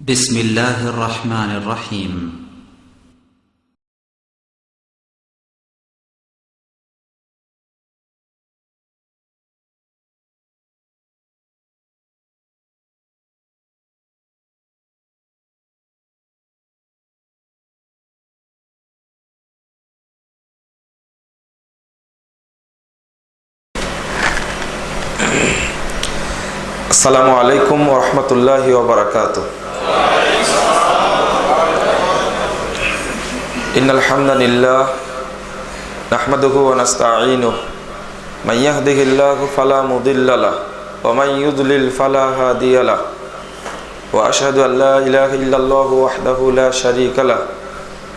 بسم الله الرحمن الرحيم আসসালামু আলাইকুম ওয়া রাহমাতুল্লাহি ওয়া বারাকাতুহু। ইন্নাল হামদালিল্লাহ নাহমাদুহু ওয়া নাস্তাঈনুহু মান ইয়াহদিহিল্লাহু ফালা মুদিল্লা লাহু ওয়া মান ইউদ্লিল ফালা হাদিয়া লাহু ওয়া আশহাদু আন লা ইলাহা ইল্লাল্লাহু ওয়াহদাহু লা শারীকা লাহু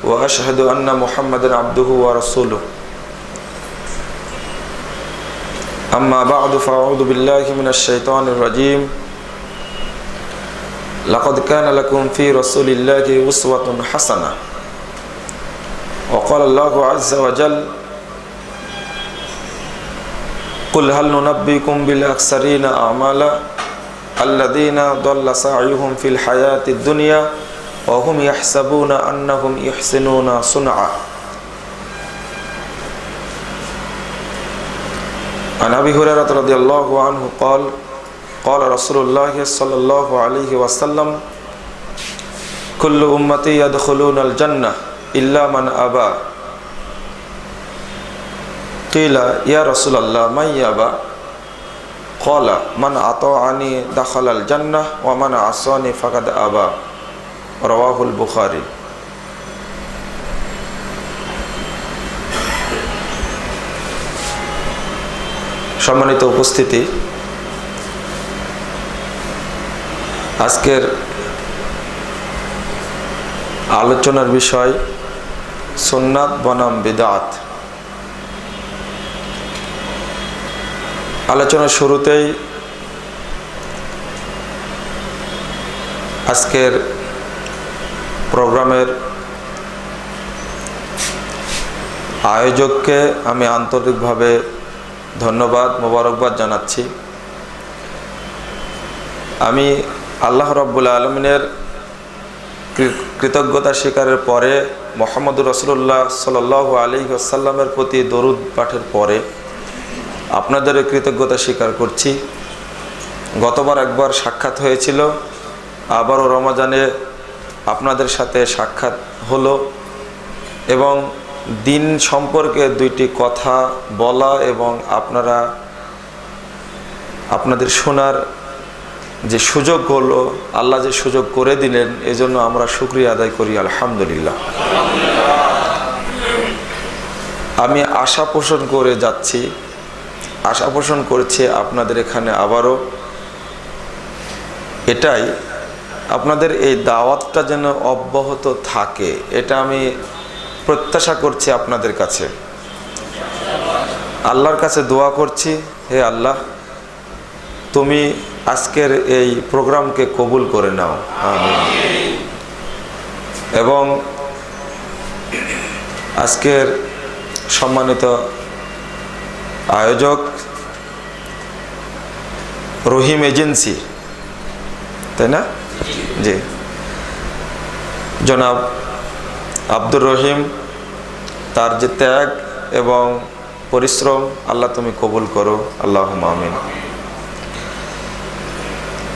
ওয়া আশহাদু আন্না মুহাম্মাদান আবদুহু ওয়া রাসূলুহু। أما بعد فأعوذ بالله من الشيطان الرجيم لقد كان لكم في رسول الله أسوة حسنة وقال الله عز وجل قل هل ننبئكم بالأخسرين أعمالا الذين ضل سعيهم في الحياة الدنيا وهم يحسبون أنهم يحسنون صنعا। عن أبي هريرة رضي الله عنه قال قال رسول الله صلى الله عليه وسلم كل أمتي يدخلون الجنة إلا من أبى قيل يا رسول الله من يأبى قال من أطاعني دخل الجنة ومن عصاني فقد أبى رواه البخاري। সম্মানিত উপস্থিতি, আজকের আলোচনার বিষয় সুন্নাত বনাম বিদআত। আলোচনার শুরুতেই আজকের প্রোগ্রামের আয়োজককে আমি আন্তরিকভাবে ধন্যবাদ মোবারকবাদ জানাচ্ছি। আমি আল্লাহ রাব্বুল আলামিনের কৃতজ্ঞতা স্বীকারের পরে মুহাম্মদুর রাসূলুল্লাহ সাল্লাল্লাহু আলাইহি ওয়াসাল্লামের প্রতি দরুদ পাঠের পরে আপনাদের কৃতজ্ঞতা স্বীকার করছি। গতবার একবার সাক্ষাৎ হয়েছিল, আবারও রমজানে আপনাদের সাথে সাক্ষাৎ হলো এবং দিন সম্পর্কে দুইটি কথা বলা এবং আপনাদের শোনার যে সুযোগ হলো, আল্লাহ যে সুযোগ করে দিলেন, এজন্য আমরা শুকরিয়া আদায় করি আলহামদুলিল্লাহ। আমি আশা পোষণ করে যাচ্ছি, আশা পোষণ করছি আপনাদের এখানে আবারও এটাই, আপনাদের এই দাওয়াতটা যেন অব্যাহত থাকে, এটা আমি প্রত্যাশা করছি আপনাদের কাছে। আল্লাহর কাছে দোয়া করছি, হে আল্লাহ তুমি আজকের এই প্রোগ্রামকে কবুল করে নাও, আমিন। এবং আজকের সম্মানিত আয়োজক রহিম এজেন্সি, তাই না? জি, জনাব আব্দুর রহিম, তার যে ত্যাগ এবং পরিশ্রম আল্লাহ তুমি কবুল করো, আল্লাহুম্মা আমিন।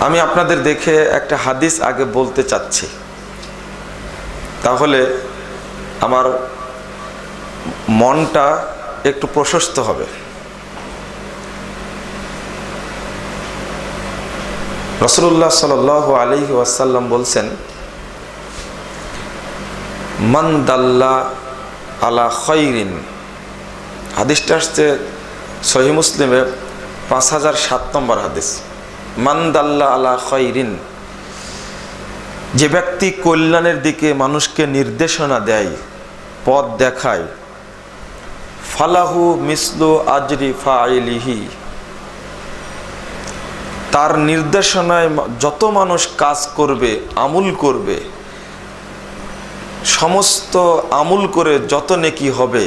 আমি আপনাদের দেখে একটা হাদিস আগে বলতে চাচ্ছি, তাহলে আমার মনটা একটু প্রশস্ত হবে। রাসূলুল্লাহ সাল্লাল্লাহু আলাইহি ওয়াসাল্লাম বলছেন, মান দাল্লা আলা খায়রিন, হাদিসটা আসছে সহিহ মুসলিমে 5007 নম্বর হাদিস। মান দাল্লা আলা খায়রিন, যে ব্যক্তি কল্যাণের দিকে মানুষকে নির্দেশনা দেয়, পথ দেখায়, ফালাহু মিসলু আজরি ফাইলিহি, তার নির্দেশনায় যত মানুষ কাজ করবে, আমল করবে, সমস্ত আমল করে যত নেকি হবে,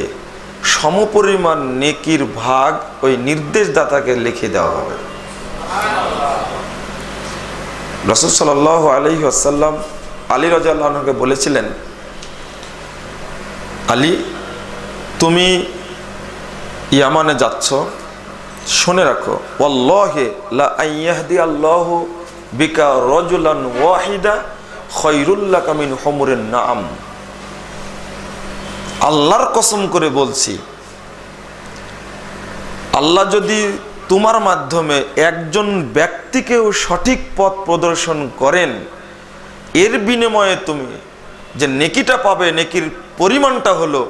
সমপরিমাণ নেকির ভাগ ওই নির্দেশদাতাকে লিখে দেওয়া হবে। রাসূল সাল্লাল্লাহু আলাইহি ওয়াসাল্লাম আলী রাদিয়াল্লাহু আনহুকে বলেছিলেন, আলী, তুমি ইয়ামানে যাচ্ছ, শুনে রাখো, ওয়াল্লাহি লা আইয়াহদি আল্লাহু বিকা রাজুলান ওয়াহিদা খায়রুল লাকা মিন হুমুরিন নাআম। আল্লাহর কসম করে বলছি, আল্লাহ যদি তোমার মাধ্যমে একজন ব্যক্তিকেও সঠিক পথ প্রদর্শন করেন, এর বিনিময়ে তুমি যে নেকিটা পাবে, নেকির পরিমাণটা হলো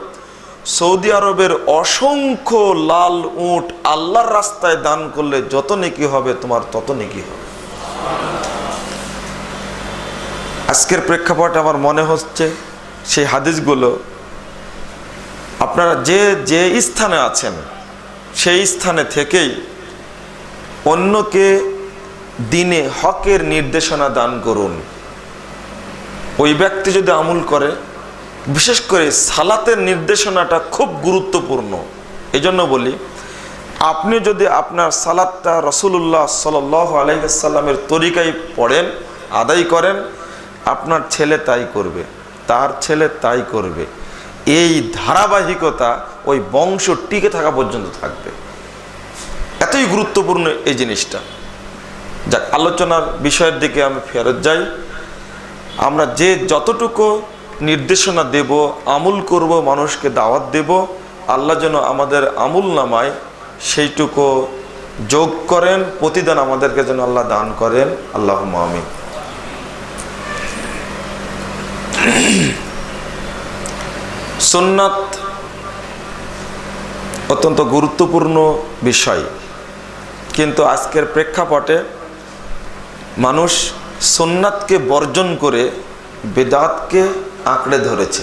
সৌদি আরবের অসংখ্য লাল উট আল্লাহর রাস্তায় দান করলে যত নেকি হবে তোমার তত নেকি হবে। আজকের প্রেক্ষাপটে আমার মনে হচ্ছে সেই হাদিসগুলো আপনারা যে যে স্থানে আছেন সেই স্থানে থেকেই অন্যকে দিনে হকের নির্দেশনা দান করুন। ওই ব্যক্তি যদি আমল করে, বিশেষ করে সালাতের নির্দেশনাটা খুব গুরুত্বপূর্ণ। এই জন্য বলি, আপনি যদি আপনার সালাতটা রাসূলুল্লাহ সাল্লাল্লাহু আলাইহি ওয়াসাল্লামের তরিকায় পড়েন, আদায় করেন, আপনার ছেলে তাই করবে, তার ছেলে তাই করবে। এই ধারাবাহিকতা ওই বংশ টিকে থাকা পর্যন্ত থাকবে। এতই গুরুত্বপূর্ণ এই জিনিসটা। যাক, আলোচনার বিষয়ের দিকে আমি ফেরত যাই। আমরা যে যতটুকু নির্দেশনা দেব, আমল করব, মানুষকে দাওয়াত দেব, আল্লাহ যেন আমাদের আমল নামায় সেইটুকু যোগ করেন, প্রতিদান আমাদেরকে যেন আল্লাহ দান করেন। আল্লাহুম্মা আমিন। সুন্নাত অত্যন্ত গুরুত্বপূর্ণ বিষয়, কিন্তু আজকের প্রেক্ষাপটে মানুষ সুন্নাতকে বর্জন করে বেদাতকে আঁকড়ে ধরেছে,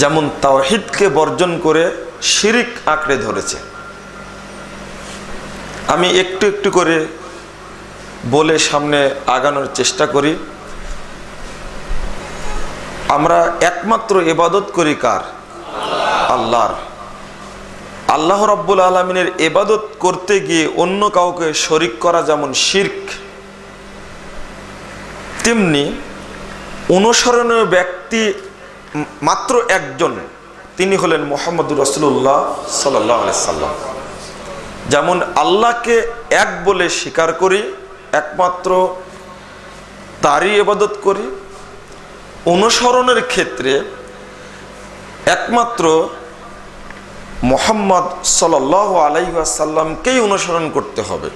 যেমন তাওহীদকে বর্জন করে শিরিক আঁকড়ে ধরেছে। আমি একটু একটু করে বলে সামনে আগানোর চেষ্টা করি। আমরা একমাত্র ইবাদত করি কার? আল্লাহর। আল্লাহ রাব্বুল আলামিনের ইবাদত করতে গিয়ে অন্য কাউকে শরীক করা যেমন শিরক, তেমনি অনুসরণীয় ব্যক্তি মাত্র একজন, তিনি হলেন মুহাম্মদুর রাসূলুল্লাহ সাল্লাল্লাহু আলাইহি সাল্লাম। যেমন আল্লাহকে এক বলে স্বীকার করি, একমাত্র তারই ইবাদত করি, অনুসরণের ক্ষেত্রে একমাত্র মুহাম্মদ সাল্লাল্লাহু আলাইহি ওয়াসাল্লামকেই অনুসরণ করতে হবে।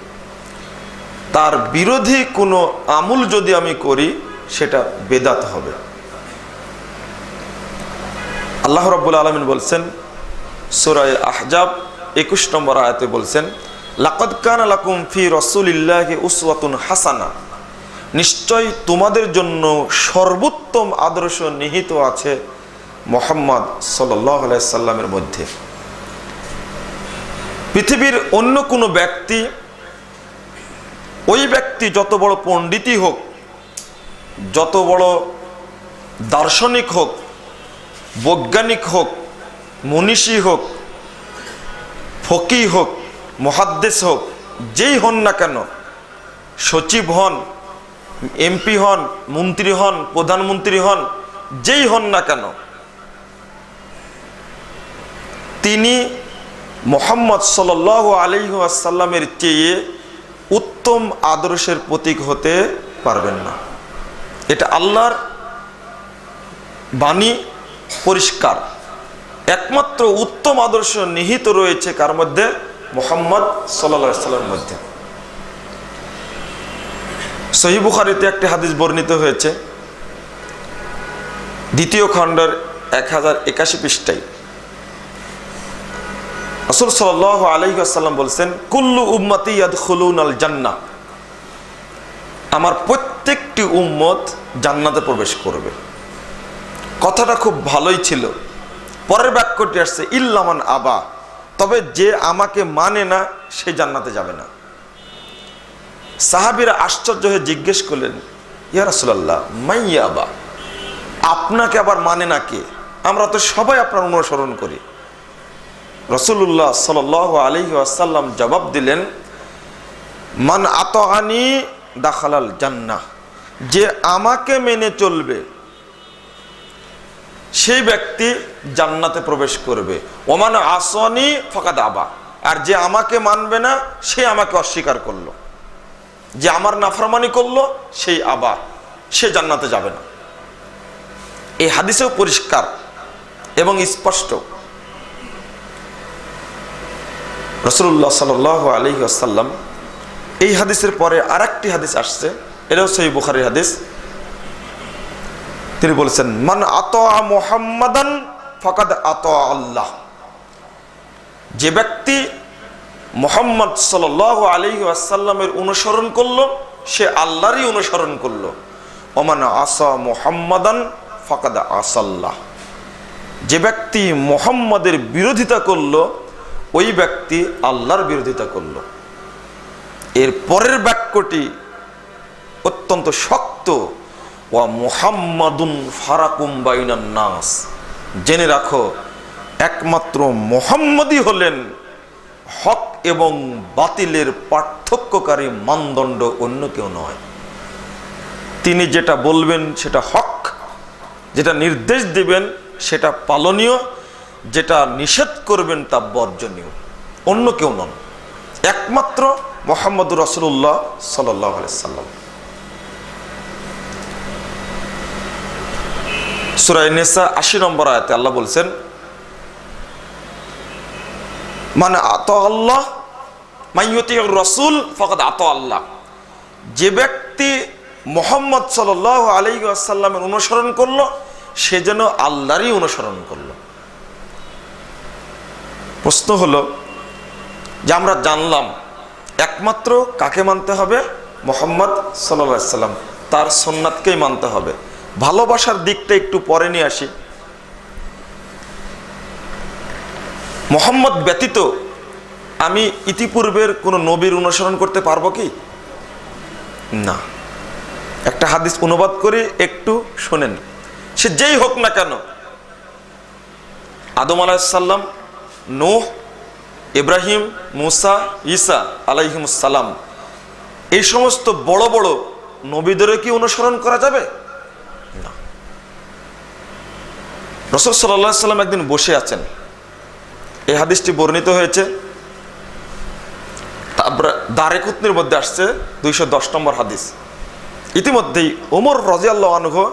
তার বিরোধী কোনো আমল যদি আমি করি সেটা বেদাত হবে। আল্লাহ রাব্বুল আলামিন বলছেন সূরা আহজাব 21 নম্বর আয়াতে বলছেন, লাকাদ কানা লাকুম ফি রাসূলিল্লাহি উসওয়াতুন হাসানা, নিশ্চয় তোমাদের জন্য সর্বোত্তম আদর্শ নিহিত আছে মুহাম্মদ সাল্লাল্লাহু আলাইহি সাল্লামের মধ্যে। পৃথিবীর অন্য কোনো ব্যক্তি, ওই ব্যক্তি যত বড় পণ্ডিতই হোক, যত বড় দার্শনিক হোক, বৈজ্ঞানিক হোক, মনীষী হোক, ফকিহ হোক, মুহাদ্দিস হোক, যেই হন না কেন, সচিব হন, এমপি হন, মন্ত্রী হন, প্রধানমন্ত্রী হন, যেই হন না কেন, তিনি মুহাম্মদ সাল্লাল্লাহু আলাইহি ওয়াসাল্লামের চেয়ে উত্তম আদর্শের প্রতীক হতে পারবেন না। এটা আল্লাহর বাণী, পরিষ্কার। একমাত্র উত্তম আদর্শ নিহিত রয়েছে কার মধ্যে? মুহাম্মদ সাল্লাল্লাহু আলাইহি ওয়াসাল্লামের মধ্যে। সহিহ বুখারীতে একটি হাদিস বর্ণিত হয়েছে, 2য় খণ্ডের 1081 পৃষ্ঠায়। রাসূল সাল্লাল্লাহু আলাইহি ওয়াসাল্লাম বলছেন, কুল্লু উম্মতি ইয়াদখুলুনাল জান্নাহ, আমার প্রত্যেকটি উম্মত জান্নাতে প্রবেশ করবে। কথাটা খুব ভালোই ছিল। পরের বাক্যটি আসছে, ইল্লা মান আবা, তবে যে আমাকে মানে না সে জান্নাতে যাবে না। সাহাবীরা আশ্চর্য হয়ে জিজ্ঞেস করলেন, ইয়া রাসূলুল্লাহ মাই আবা, আপনাকে আবার মানে না কে? আমরা তো সবাই আপনার অনুসরণ করি। রাসূলুল্লাহ সাল্লাল্লাহু আলাইহি ওয়াসাল্লাম জবাব দিলেন, মান আতাআনি দাখালাল জান্নাহ, যে আমাকে মেনে চলবে সেই ব্যক্তি জান্নাতে প্রবেশ করবে। ওমান আসনি ফাকাদ আবা, আর যে আমাকে মানবে না সে আমাকে অস্বীকার করলো, যে আমার নাফরমানি করলো সেই আবা, সে জান্নাতে যাবে না। এই হাদিসেও পরিষ্কার এবং স্পষ্ট। রাসূলুল্লাহ সাল্লাল্লাহু আলাইহি ওয়াসাল্লাম এই হাদিসের পরে আরেকটি হাদিস আসছে, এটাও সহিহ বুখারীর হাদিস। তিনি বলেছেন, মান আতা মুহাম্মাদান ফাকাদ আতা আল্লাহ, যে ব্যক্তি মুহাম্মদ সাল্লাল্লাহু আলাইহি ওয়াসাল্লামের অনুসরণ করলো সে আল্লাহরই অনুসরণ করলো। ওমান আসা মুহাম্মাদান ফাকাদ আসাল্লাহ, যে ব্যক্তি মুহাম্মাদের বিরোধিতা করলো ওই ব্যক্তি আল্লাহর বিরোধিতা করলো। এর পরের বাক্যটি অত্যন্ত শক্ত, ওয়া মুহাম্মাদুন ফারাকুম বাইনান নাস, জেনে রাখো একমাত্র মুহাম্মদই হলেন হক এবং বাতিলের পার্থক্যকারী মানদণ্ড, অন্য কেউ নয়। তিনি যেটা বলবেন সেটা হক, যেটা নির্দেশ দিবেন সেটা পালনীয়, যেটা নিষেধ করবেন তা বর্জনীয়, অন্য কেউ নন, একমাত্র মুহাম্মদুর রাসূলুল্লাহ সাল্লাল্লাহু আলাইহি সাল্লাম। সূরা নিসা ৮০ নম্বর আয়াতে আল্লাহ বলছেন, মান আতা আল্লাহ মাইয়ুতিউর রাসূল ফাকাদ আতা আল্লাহ, যে ব্যক্তি মুহাম্মদ সাল্লাল্লাহু আলাইহি ওয়াসাল্লামের অনুসরণ করলো সে যেন আল্লাহরই অনুসরণ করলো। প্রশ্ন হলো যে আমরা জানলাম একমাত্র কাকে মানতে হবে? মুহাম্মদ সাল্লাল্লাহু আলাইহি ওয়াসাল্লাম, তার সুন্নাতকেই মানতে হবে। ভালোবাসার দিকটা একটু পরে নিয়ে আসি। মুহাম্মদ ব্যতীত আমি ইতিপূর্বের কোনো নবীর অনুসরণ করতে পারবো কি? না। একটা হাদিস অনুবাদ করে একটু শোনেন, সে যেই হোক না কেন, আদম আলাইহিস সালাম, নূহ, ইব্রাহিম, মুসা, ঈসা আলাইহিমুস সালাম, এই সমস্ত বড় বড় নবীদেরও কি অনুসরণ করা যাবে? না। রাসূল সাল্লাল্লাহু আলাইহি সাল্লাম একদিন বসে আছেন, এই হাদিসটি বর্ণিত হয়েছে দারেকুতনির মধ্যে আসছে ২১০ নম্বর হাদিস। ইতিমধ্যেই ওমর রাদিয়াল্লাহু আনহু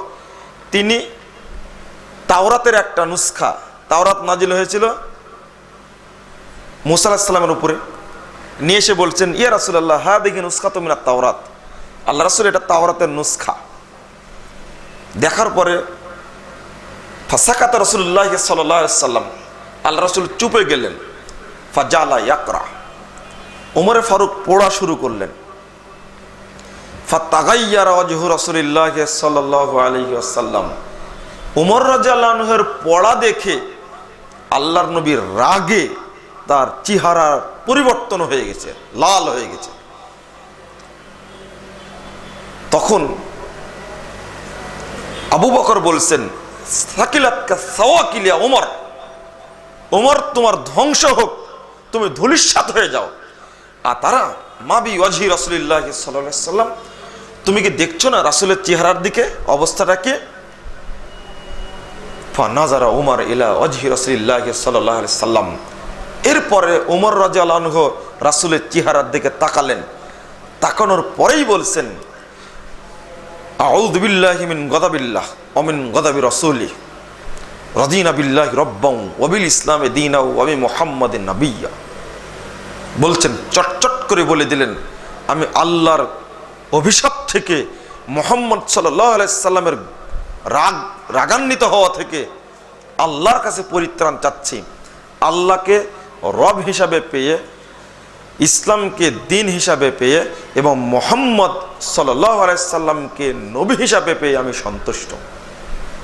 তিনি তাওরাতের একটা নুসখা, তাওরাত নাজিল হয়েছিল মুসা আলাইহিস সালামের উপরে, নিয়ে এসে বলছেন, ইয়া রাসূলুল্লাহ হাদিহি নুসখাতুম মিনাত তাওরাত, আল্লাহ রাসূল এটা তাওরাতের নুসখা। দেখার পরে ফাসাকাতা রাসূলুল্লাহ সাল্লাল্লাহু আলাইহি ওয়াসাল্লাম, আল্লাহ রাসূল চুপে গেলেন। ফাজালা ইয়াকরা, ওমর ফারুক পড়া শুরু করলেন। ফাতাগাইয়ারা ওয়াজহু রাসূলিল্লাহ সাল্লাল্লাহু আলাইহি ওয়াসাল্লাম, ওমর রাদিয়াল্লাহু আনহুর পড়া দেখে আল্লাহর নবীর রাগে তার চেহারা পরিবর্তন হয়ে গেছে, লাল হয়ে গেছে। তখন আবু বকর বলছেন, সাকিলাতকা সাওয়াকিলিয়া ওমর, ওমর তোমার ধ্বংস হোক, তুমি ধূলিসাৎ হয়ে যাও। আর তারা মাবি ওয়াজহি রাসূলিল্লাহ সাল্লাল্লাহু আলাইহি ওয়াসাল্লাম, তুমি কি দেখছো না রাসূলের চেহারার দিকে অবস্থাটা কি? ফানাজারা ওমর ইলা ওয়াজহি রাসূলিল্লাহ সাল্লাল্লাহু আলাইহি ওয়াসাল্লাম, এরপরে ওমর রাদিয়াল্লাহু আনহু রাসূলের চেহারার দিকে তাকালেন। তাকানোর পরেই বলছেন, আউযু বিল্লাহি মিন গাযাবিল্লাহ ওয়া মিন গাযাবি রাসূলি, রাদিনা বিল্লাহি রাব্বান ওয়া বিল ইসলামি দীনা ওয়া বি মুহাম্মাদিন নাবিয়্যা। বলছেন, চটচট করে বলে দিলেন, আমি আল্লাহর অভিশাপ থেকে, মুহাম্মদ সাল্লাল্লাহু আলাইহি সাল্লামের রাগান্বিত হওয়া থেকে আল্লাহর কাছে পরিত্রাণ চাচ্ছি। আল্লাহকে রব হিসাবে পেয়ে, ইসলামকে দিন হিসাবে পেয়ে এবং মুহাম্মদ সাল্লাল্লাহু আলাইহি সাল্লামকে নবী হিসাবে পেয়ে আমি সন্তুষ্ট।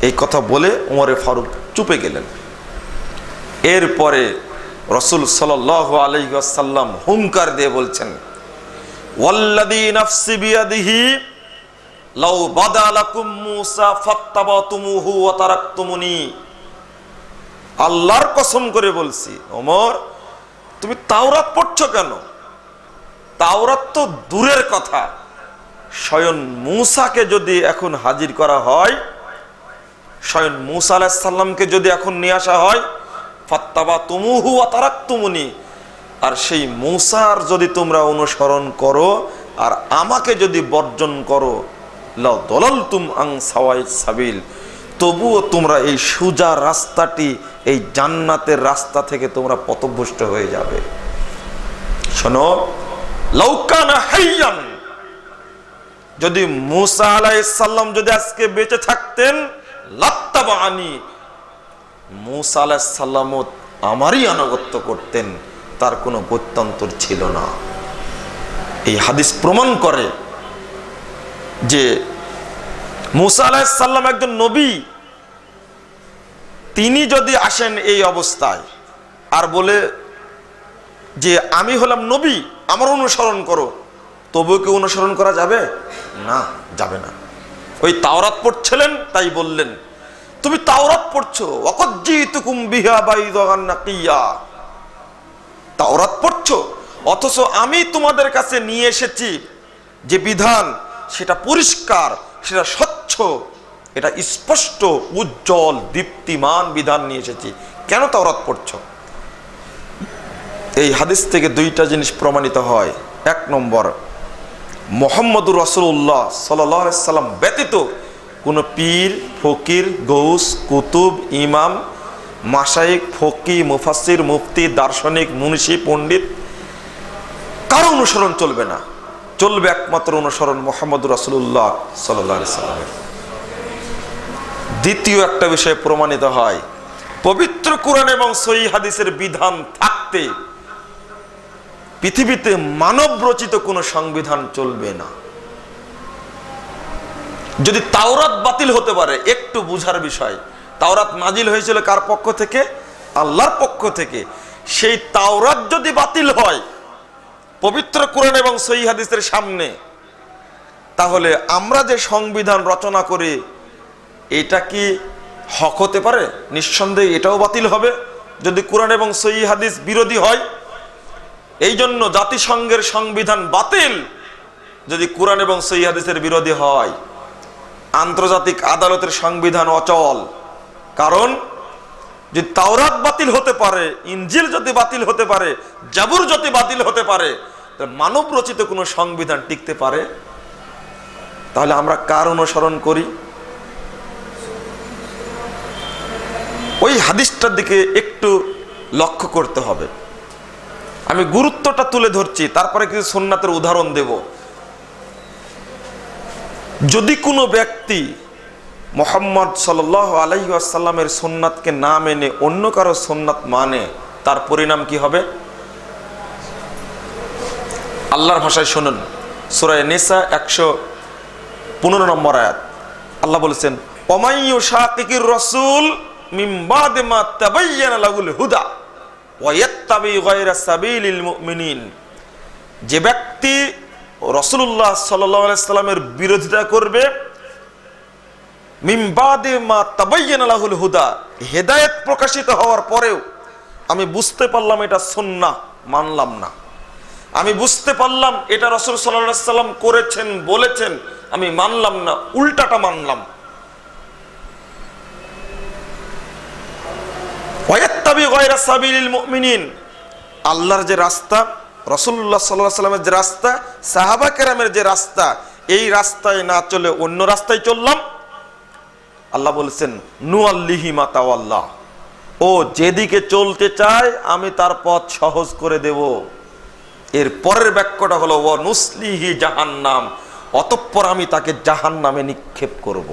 এই কথা বলে ওমর ফারুক চুপে গেলেন। এরপরে রাসূল সাল্লাল্লাহু আলাইহি ওয়াসাল্লাম হুঙ্কার দিয়ে বলছেন, ওয়াল্লাযী নাফসি বিয়াদিহি লাউ বাদা লাকুম মূসা ফাত্তাবাতুমুহু ওয়া তারাকতুমুনি, আল্লাহর কসম করে বলছি ওমর, তুমি তাওরাত পড়ছো কেন? তাওরাত তো দূরের কথা, স্বয়ং মূসাকে যদি এখন হাজির করা হয়, স্বয়ং মূসা আলাইহিস সালামকে যদি এখন নিয়ে আসা হয়, ফাত্তাবাতুমুহু ওয়া তারাকতুমুনি, আর সেই মূসার যদি তোমরা অনুসরণ করো আর আমাকে যদি বর্জন করো, লাউ দালালতুম আন সাওয়াইস সাবিল, তবুও তোমরা এই সোজা রাস্তাটি, এই জান্নাতের রাস্তা থেকে তোমরা পথভ্রষ্ট হয়ে যাবে। শোনো, লাউ কানা হাইয়ান, যদি মূসা আলাইহিস সালাম যদি আজকে বেঁচে থাকতেন, লাত্তাবানি, মূসা আলাইহিস সালামও আমারই আনুগত্য করতেন, তার কোনো গত্যন্তর ছিল না। এই হাদিস প্রমাণ করে যে মূসা আলাইহিস সালাম একজন নবী, তিনি যদি আসেন এই অবস্থায় আর বলে যে আমি হলাম নবী, আমার অনুসরণ করো, তবুও কি অনুসরণ করা যাবে? না, যাবে না। ওই তাওরাত পড়ছিলেন, তাই বললেন তুমি তাওরাত পড়ছো, ওয়াকাদ জিতুকুম বিহা বাইদান নাকিয়া, তাওরাত পড়ছো, অথচ আমি তোমাদের কাছে নিয়ে এসেছি যে বিধান, সেটা পরিষ্কার, সেটা স্বচ্ছ, এটা স্পষ্ট, উজ্জ্বল, দীপ্তিমান বিধান নিয়ে এসেছি। কেন তাওরাত পড়ছো? এই হাদিস থেকে দুইটা জিনিস প্রমাণিত হয়। এক নম্বর, মুহাম্মদুর রাসূলুল্লাহ সাল্লাল্লাহু আলাইহি সাল্লাম ব্যতীত কোনো পীর, ফকির, গৌস, কুতুব, ইমাম, মাশায়েখ, ফকি, মুফাসসির, মুফতি, দার্শনিক, মুনশি, পণ্ডিত, কারো অনুসরণ চলবে না। চলবে একমাত্র অনুসরণ মুহাম্মদুর রাসূলুল্লাহ সাল্লাল্লাহু আলাইহি সাল্লামের। দ্বিতীয় একটা বিষয় প্রমাণিত হয়, পবিত্র কোরআন এবং সহিহ হাদিসের বিধান থাকতে পৃথিবীতে মানব রচিত কোনো সংবিধান চলবে না। যদি তাওরাত বাতিল হতে পারে, একটু বুঝার বিষয়, তাওরাত নাজিল হয়েছিল কার পক্ষ থেকে? আল্লাহর পক্ষ থেকে। সেই তাওরাত যদি বাতিল হয় পবিত্র কোরআন এবং সহিহ হাদিসের সামনে, তাহলে আমরা যে সংবিধান রচনা করি, এটা কি হক হতে পারে? নিঃসন্দেহে এটাও বাতিল হবে যদি কোরআন এবং সহিহ হাদিস বিরোধী হয়। এই জন্য জাতিসংঘের সংবিধান বাতিল যদি কোরআন এবং সহিহ হাদিসের বিরোধী হয়। আন্তর্জাতিক আদালতের সংবিধান অচল, কারণ যদি তাওরাত বাতিল হতে পারে, ইনজিল যদি বাতিল হতে পারে, জাবুর যদি বাতিল হতে পারে, মানব রচিত কোনো সংবিধান টিকতে পারে? তাহলে আমরা কার অনুসরণ করি? ওই হাদিসটার দিকে একটু লক্ষ্য করতে হবে। আমি গুরুত্বটা তুলে ধরছি, তারপরে কিছু সুন্নাতের উদাহরণ দেব। যদি কোনো ব্যক্তি মুহাম্মদ সাল্লাল্লাহু আলাইহি ওয়াসাল্লামের সুন্নাতকে না মেনে অন্য কারো সুন্নাত মানে, তার পরিণাম কি হবে? আল্লাহর ভাষায় শুনুন, সূরা নিসা 115 নম্বর আয়াত। আল্লাহ বলেছেন, ওমাই ইউশাকিকির রাসূল মিন বাদি মা তাবায়্যানা লাহুল হুদা ওয়া ইয়াত্তাবি গায়রা সাবিলিল মুমিনিন। যে ব্যক্তি রাসূলুল্লাহ সাল্লাল্লাহু আলাইহি সাল্লামের বিরোধিতা করবে, মিন বাদি মা তাবায়্যানা লাহুল হুদা, হেদায়েত প্রকাশিত হওয়ার পরেও আমি বুঝতে পারলাম এটা সুন্নাহ, মানলাম না। আমি বুঝতে পারলাম এটা রাসূল সাল্লাল্লাহু আলাইহি সাল্লাম করেছেন, বলেছেন, আমি মানলাম না, উল্টাটা মানলাম। ওয়ায়াত্তাবি গায়রা সাবিলিল মুমিনিন, আল্লাহর যে রাস্তা, রাসূলুল্লাহ সাল্লাল্লাহু আলাইহি সাল্লামের যে রাস্তা, সাহাবা কেরামের যে রাস্তা, এই রাস্তায় না চলে অন্য রাস্তায় চললাম। আল্লাহ বলেছেন, নুআল্লিহি মা তাওয়াল্লাহ, ও যেদিকে চলতে চায় আমি তার পথ সহজ করে দেব। এর পরের বাক্যটা হলো ওয়া নুসলিহি জাহান্নাম, অতঃপর আমি তাকে জাহান্নামে নিক্ষেপ করব।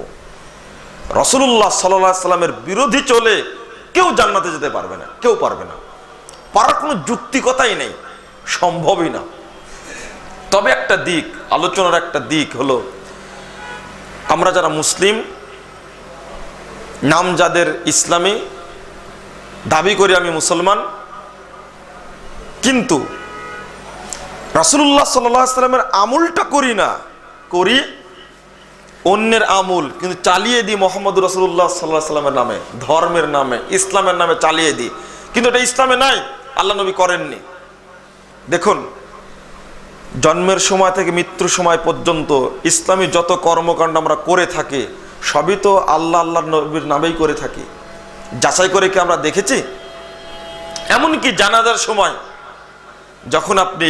রাসূলুল্লাহ সাল্লাল্লাহু আলাইহি সাল্লামের বিরোধী চলে কেউ জান্নাতে যেতে পারবে না, কেউ পারবে না। পারার কোনো যুক্তিকতাই নেই, সম্ভবই না। তবে একটা দিক, আলোচনার একটা দিক হলো, আমরা যারা মুসলিম, নাম যাদের ইসলামী, দাবি করি আমি মুসলমান, কিন্তু রাসূলুল্লাহ সাল্লাল্লাহু আলাইহি সাল্লামের আমলটা করি না, করি অন্যের আমল, কিন্তু চালিয়ে দিই মুহাম্মদুর রাসূলুল্লাহ সাল্লাল্লাহু আলাইহি সাল্লামের নামে, ধর্মের নামে, ইসলামের নামে চালিয়ে দিই, কিন্তু এটা ইসলামে নাই, আল্লাহ নবী করেননি। দেখুন, জন্মের সময় থেকে মৃত্যুর সময় পর্যন্ত ইসলামী যত কর্মকাণ্ড আমরা করে থাকি সবই তো আল্লাহ আল্লাহর নবীর নামেই করে থাকি। যাচাই করে কি আমরা দেখেছি? এমনকি জানাজার সময় যখন আপনি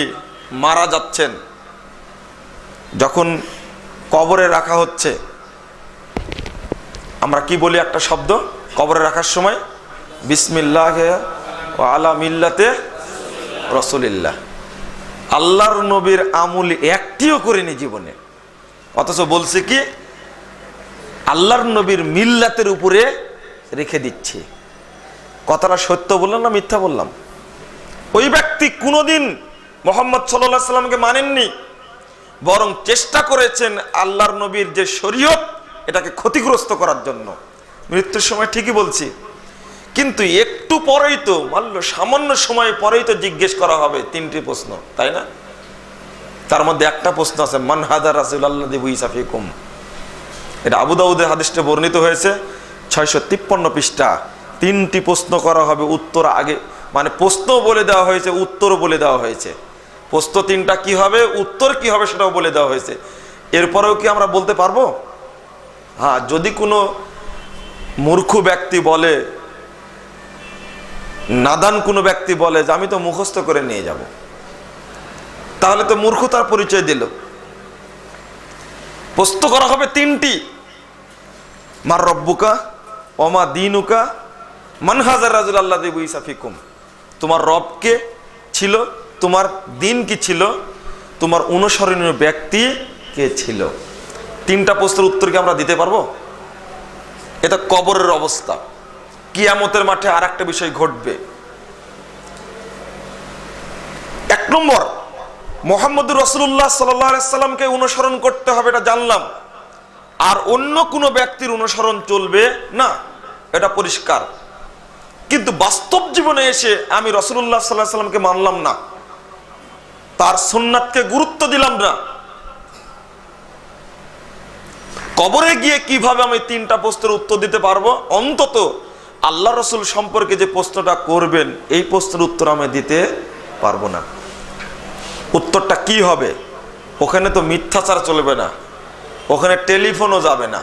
মারা যাচ্ছেন, যখন কবরে রাখা হচ্ছে, আমরা কি বলি একটা শব্দ কবরে রাখার সময়? বিসমিল্লাহ ওয়া আলা মিল্লাতে রাসূলিল্লাহ। আল্লাহর নবীর আমল একটিও করিনি জীবনে, অথচ বলছে কি আল্লাহর নবীর মিল্লাতের উপরে রেখে দিচ্ছি। কথাটা সত্য বললাম না মিথ্যা বললাম? ওই ব্যক্তি কোনোদিন মুহাম্মদ সাল্লাল্লাহু আলাইহি সাল্লামকে মানেননি, বরং চেষ্টা করেছেন আল্লাহর নবীর যে শরীয়ত এটাকে ক্ষতিগ্রস্ত করার জন্য। মৃত্যুর সময় ঠিকই বলছি, কিন্তু একটু পরেই তো সামান্য সময় পরেই তো জিজ্ঞেস করা হবে 3টি প্রশ্ন, তাই না? তার মধ্যে একটা প্রশ্ন আছে মান হাদা রাসূলুল্লাহি বুইসা ফিকুম। এটা আবু দাউদের হাদিসে বর্ণিত হয়েছে 653 পৃষ্ঠা। 3টি প্রশ্ন করা হবে, উত্তর আগে মানে প্রশ্ন বলে দেওয়া হয়েছে, উত্তর বলে দেওয়া হয়েছে। প্রশ্ন 3টা কি হবে, উত্তর কি হবে সেটাও বলে দেওয়া হয়েছে। এরপরেও কি আমরা বলতে পারবো? হ্যাঁ, যদি কোনো মূর্খ ব্যক্তি বলে, নাদান কোনো ব্যক্তি বলে যে আমি তো মুখস্থ করে নিয়ে যাব, তাহলে তো মূর্খতার পরিচয় দিল। প্রশ্ন করা হবে 3টি, মার রব্বুকা ওমা দীনুকা মান হাজার রাসূলুল্লাহি বুইসা ফিকুম। তোমার রব কে ছিল, তোমার দিন কি ছিল, তোমার অনুসরণীয় ব্যক্তি কে ছিল। 3টা প্রশ্নের উত্তর কি আমরা দিতে পারবো? এটা কবরের অবস্থা। কিয়ামতের মাঠে আর একটা বিষয় ঘটবে। 1 নম্বর, মুহাম্মদুর রাসূলুল্লাহ সাল্লাল্লাহু আলাইহি সাল্লামকে অনুসরণ করতে হবে, এটা জানলাম। আর অন্য কোনো ব্যক্তির অনুসরণ চলবে না, এটা পরিষ্কার। কিন্তু বাস্তব জীবনে এসে আমি রাসূলুল্লাহ সাল্লাল্লাহু আলাইহি সাল্লামকে মানলাম না, তার সুন্নাতকে গুরুত্ব দিলাম না, কবরে গিয়ে কিভাবে আমি 3টা প্রশ্নের উত্তর দিতে পারবো? অন্তত আল্লাহ রসুল সম্পর্কে যে প্রশ্নটা করবেন এই প্রশ্নের উত্তর আমি দিতে পারবো না। উত্তরটা কি হবে? ওখানে তো মিথ্যাচার চলবে না, ওখানে টেলিফোনও যাবে না।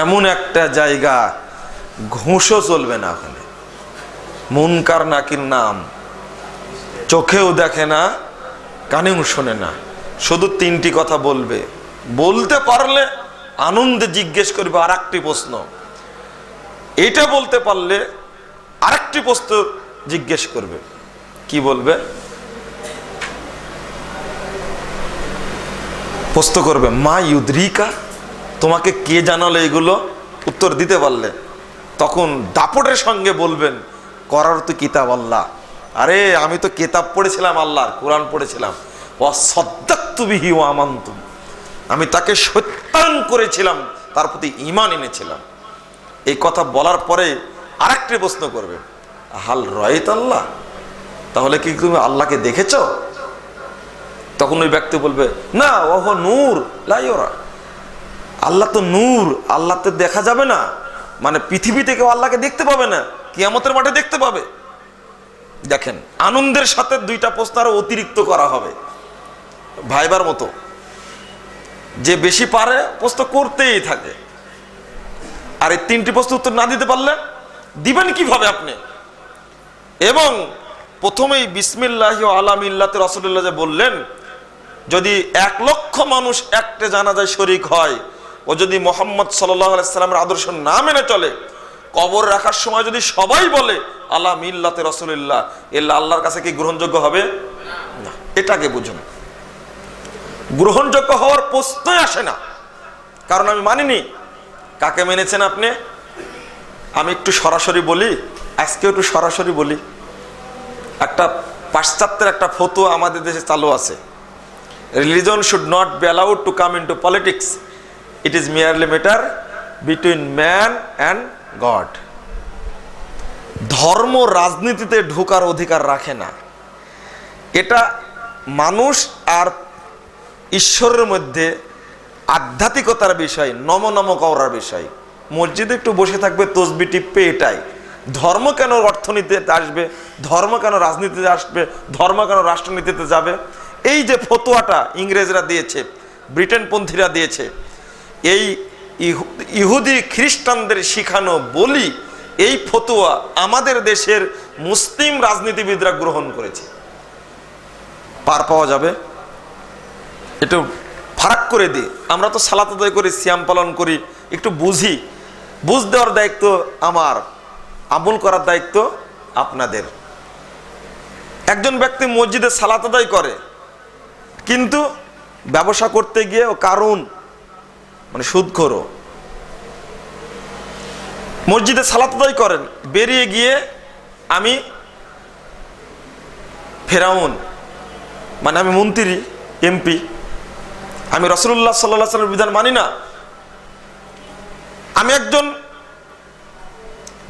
এমন একটা জায়গা ঘুষও চলবে না ওখানে। মুনকার নাকির নাম চোখেও দেখে না, কানেও শোনে না, শুধু 3টি কথা বলবে। বলতে পারলে আনন্দে জিজ্ঞেস করবে আরেকটি প্রশ্ন, এটা বলতে পারলে আরেকটি প্রশ্ন জিজ্ঞেস করবে। কি বলবে? প্রশ্ন করবে মা ইউদ্রিকা, তোমাকে কে জানালো এগুলো? উত্তর দিতে পারলে তখন দাপটের সঙ্গে বলবেন করার তো কিতাব আল্লাহ। আরে আমি তো কিতাব পড়েছিলাম, আল্লাহর কোরআন পড়েছিলাম। ওয়াসাদ্দাকতু বিহি ওয়া আমানতু, আমি তাকে সত্যায়ন করেছিলাম, তার প্রতি ঈমান এনেছিলাম। এই কথা বলার পরে আরেকটি প্রশ্ন করবে হাল রাইত আল্লাহ, তাহলে কি তুমি আল্লাহকে দেখেছো? তখন ওই ব্যক্তি বলবে না, ওহ নূর লা ইউরা, আল্লাহ তো নূর, আল্লাহ তো দেখা যাবে না, মানে পৃথিবীতে কেউ আল্লাহকে দেখতে পাবে না, কিয়ামতের মাঠে দেখতে পাবে। দেখেন আনন্দের সাথে 2টা প্রশ্ন আরো অতিরিক্ত করা হবে, ভাইবার মতো। যে বেশি পারে প্রশ্ন করতেই থাকে। আর এই 3টি প্রশ্ন উত্তর না দিতে পারলে দিবেন কিভাবে আপনি? এবং প্রথমেই বিসমিল্লাহি ওয়া আলা মিল্লাতি রাসূলিল্লাহ যে বললেন, যদি 1 লক্ষ মানুষ একটা জানাজায় শরীক হয়, ও যদি মুহাম্মদ সাল্লাল্লাহু আলাইহি সাল্লামের আদর্শ না মেনে চলে, কবর রাখার সময় যদি সবাই বলে আলা মিল্লাতি রাসূলিল্লাহ, এলা আল্লাহর কাছে কি গ্রহণযোগ্য হবে না? এটাকে বুঝুন। গ্রহণযোগ্য হওয়ার প্রশ্নই আসে না, কারণ আমি মানিনি। কাকে মেনেছেন আপনি? আমি একটু সরাসরি বলি, আজকে একটু সরাসরি বলি। একটা পাশ্চাত্যের একটা ফতোয়া আমাদের দেশে চালু আছে, religion should not be allowed to come into politics, it is merely matter between man and God. ধর্ম রাজনীতিতে ঢোকার অধিকার রাখে না। এটা মানুষ আর ঈশ্বরের মধ্যে আধ্যাত্মিকতার বিষয়, নম নম করার বিষয়। মসজিদে একটু বসে থাকবে, তসবি টিপবে, এটাই। ধর্ম কেন অর্থনীতিতে আসবে, ধর্ম কেন রাজনীতিতে আসবে, ধর্ম কেন রাষ্ট্রনীতিতে যাবে? এই যে ফতোয়াটা ইংরেজরা দিয়েছে, ব্রিটেনপন্থীরা দিয়েছে, এই ইহুদি খ্রিস্টানদের শিখানো বলি এই ফতোয়া আমাদের দেশের মুসলিম রাজনীতিবিদরা গ্রহণ করেছে। পার পাওয়া যাবে? একটু ফারাক করে দিই। আমরা তো সালাত আদায় করি, সিয়াম পালন করি, একটু বুঝি। বুঝ দেওয়ার দায়িত্ব আমার, আমল করার দায়িত্ব আপনাদের। একজন ব্যক্তি মসজিদে সালাত আদায় করে, কিন্তু ব্যবসা করতে গিয়ে ও কারণ মানে সুদখোরও। মসজিদে সালাত আদায় করেন, বেরিয়ে গিয়ে আমি ফেরাউন, মানে আমি মন্ত্রী, এমপি, আমি রাসূলুল্লাহ সাল্লাল্লাহু আলাইহি ওয়াসাল্লামের বিধান মানি না, আমি একজন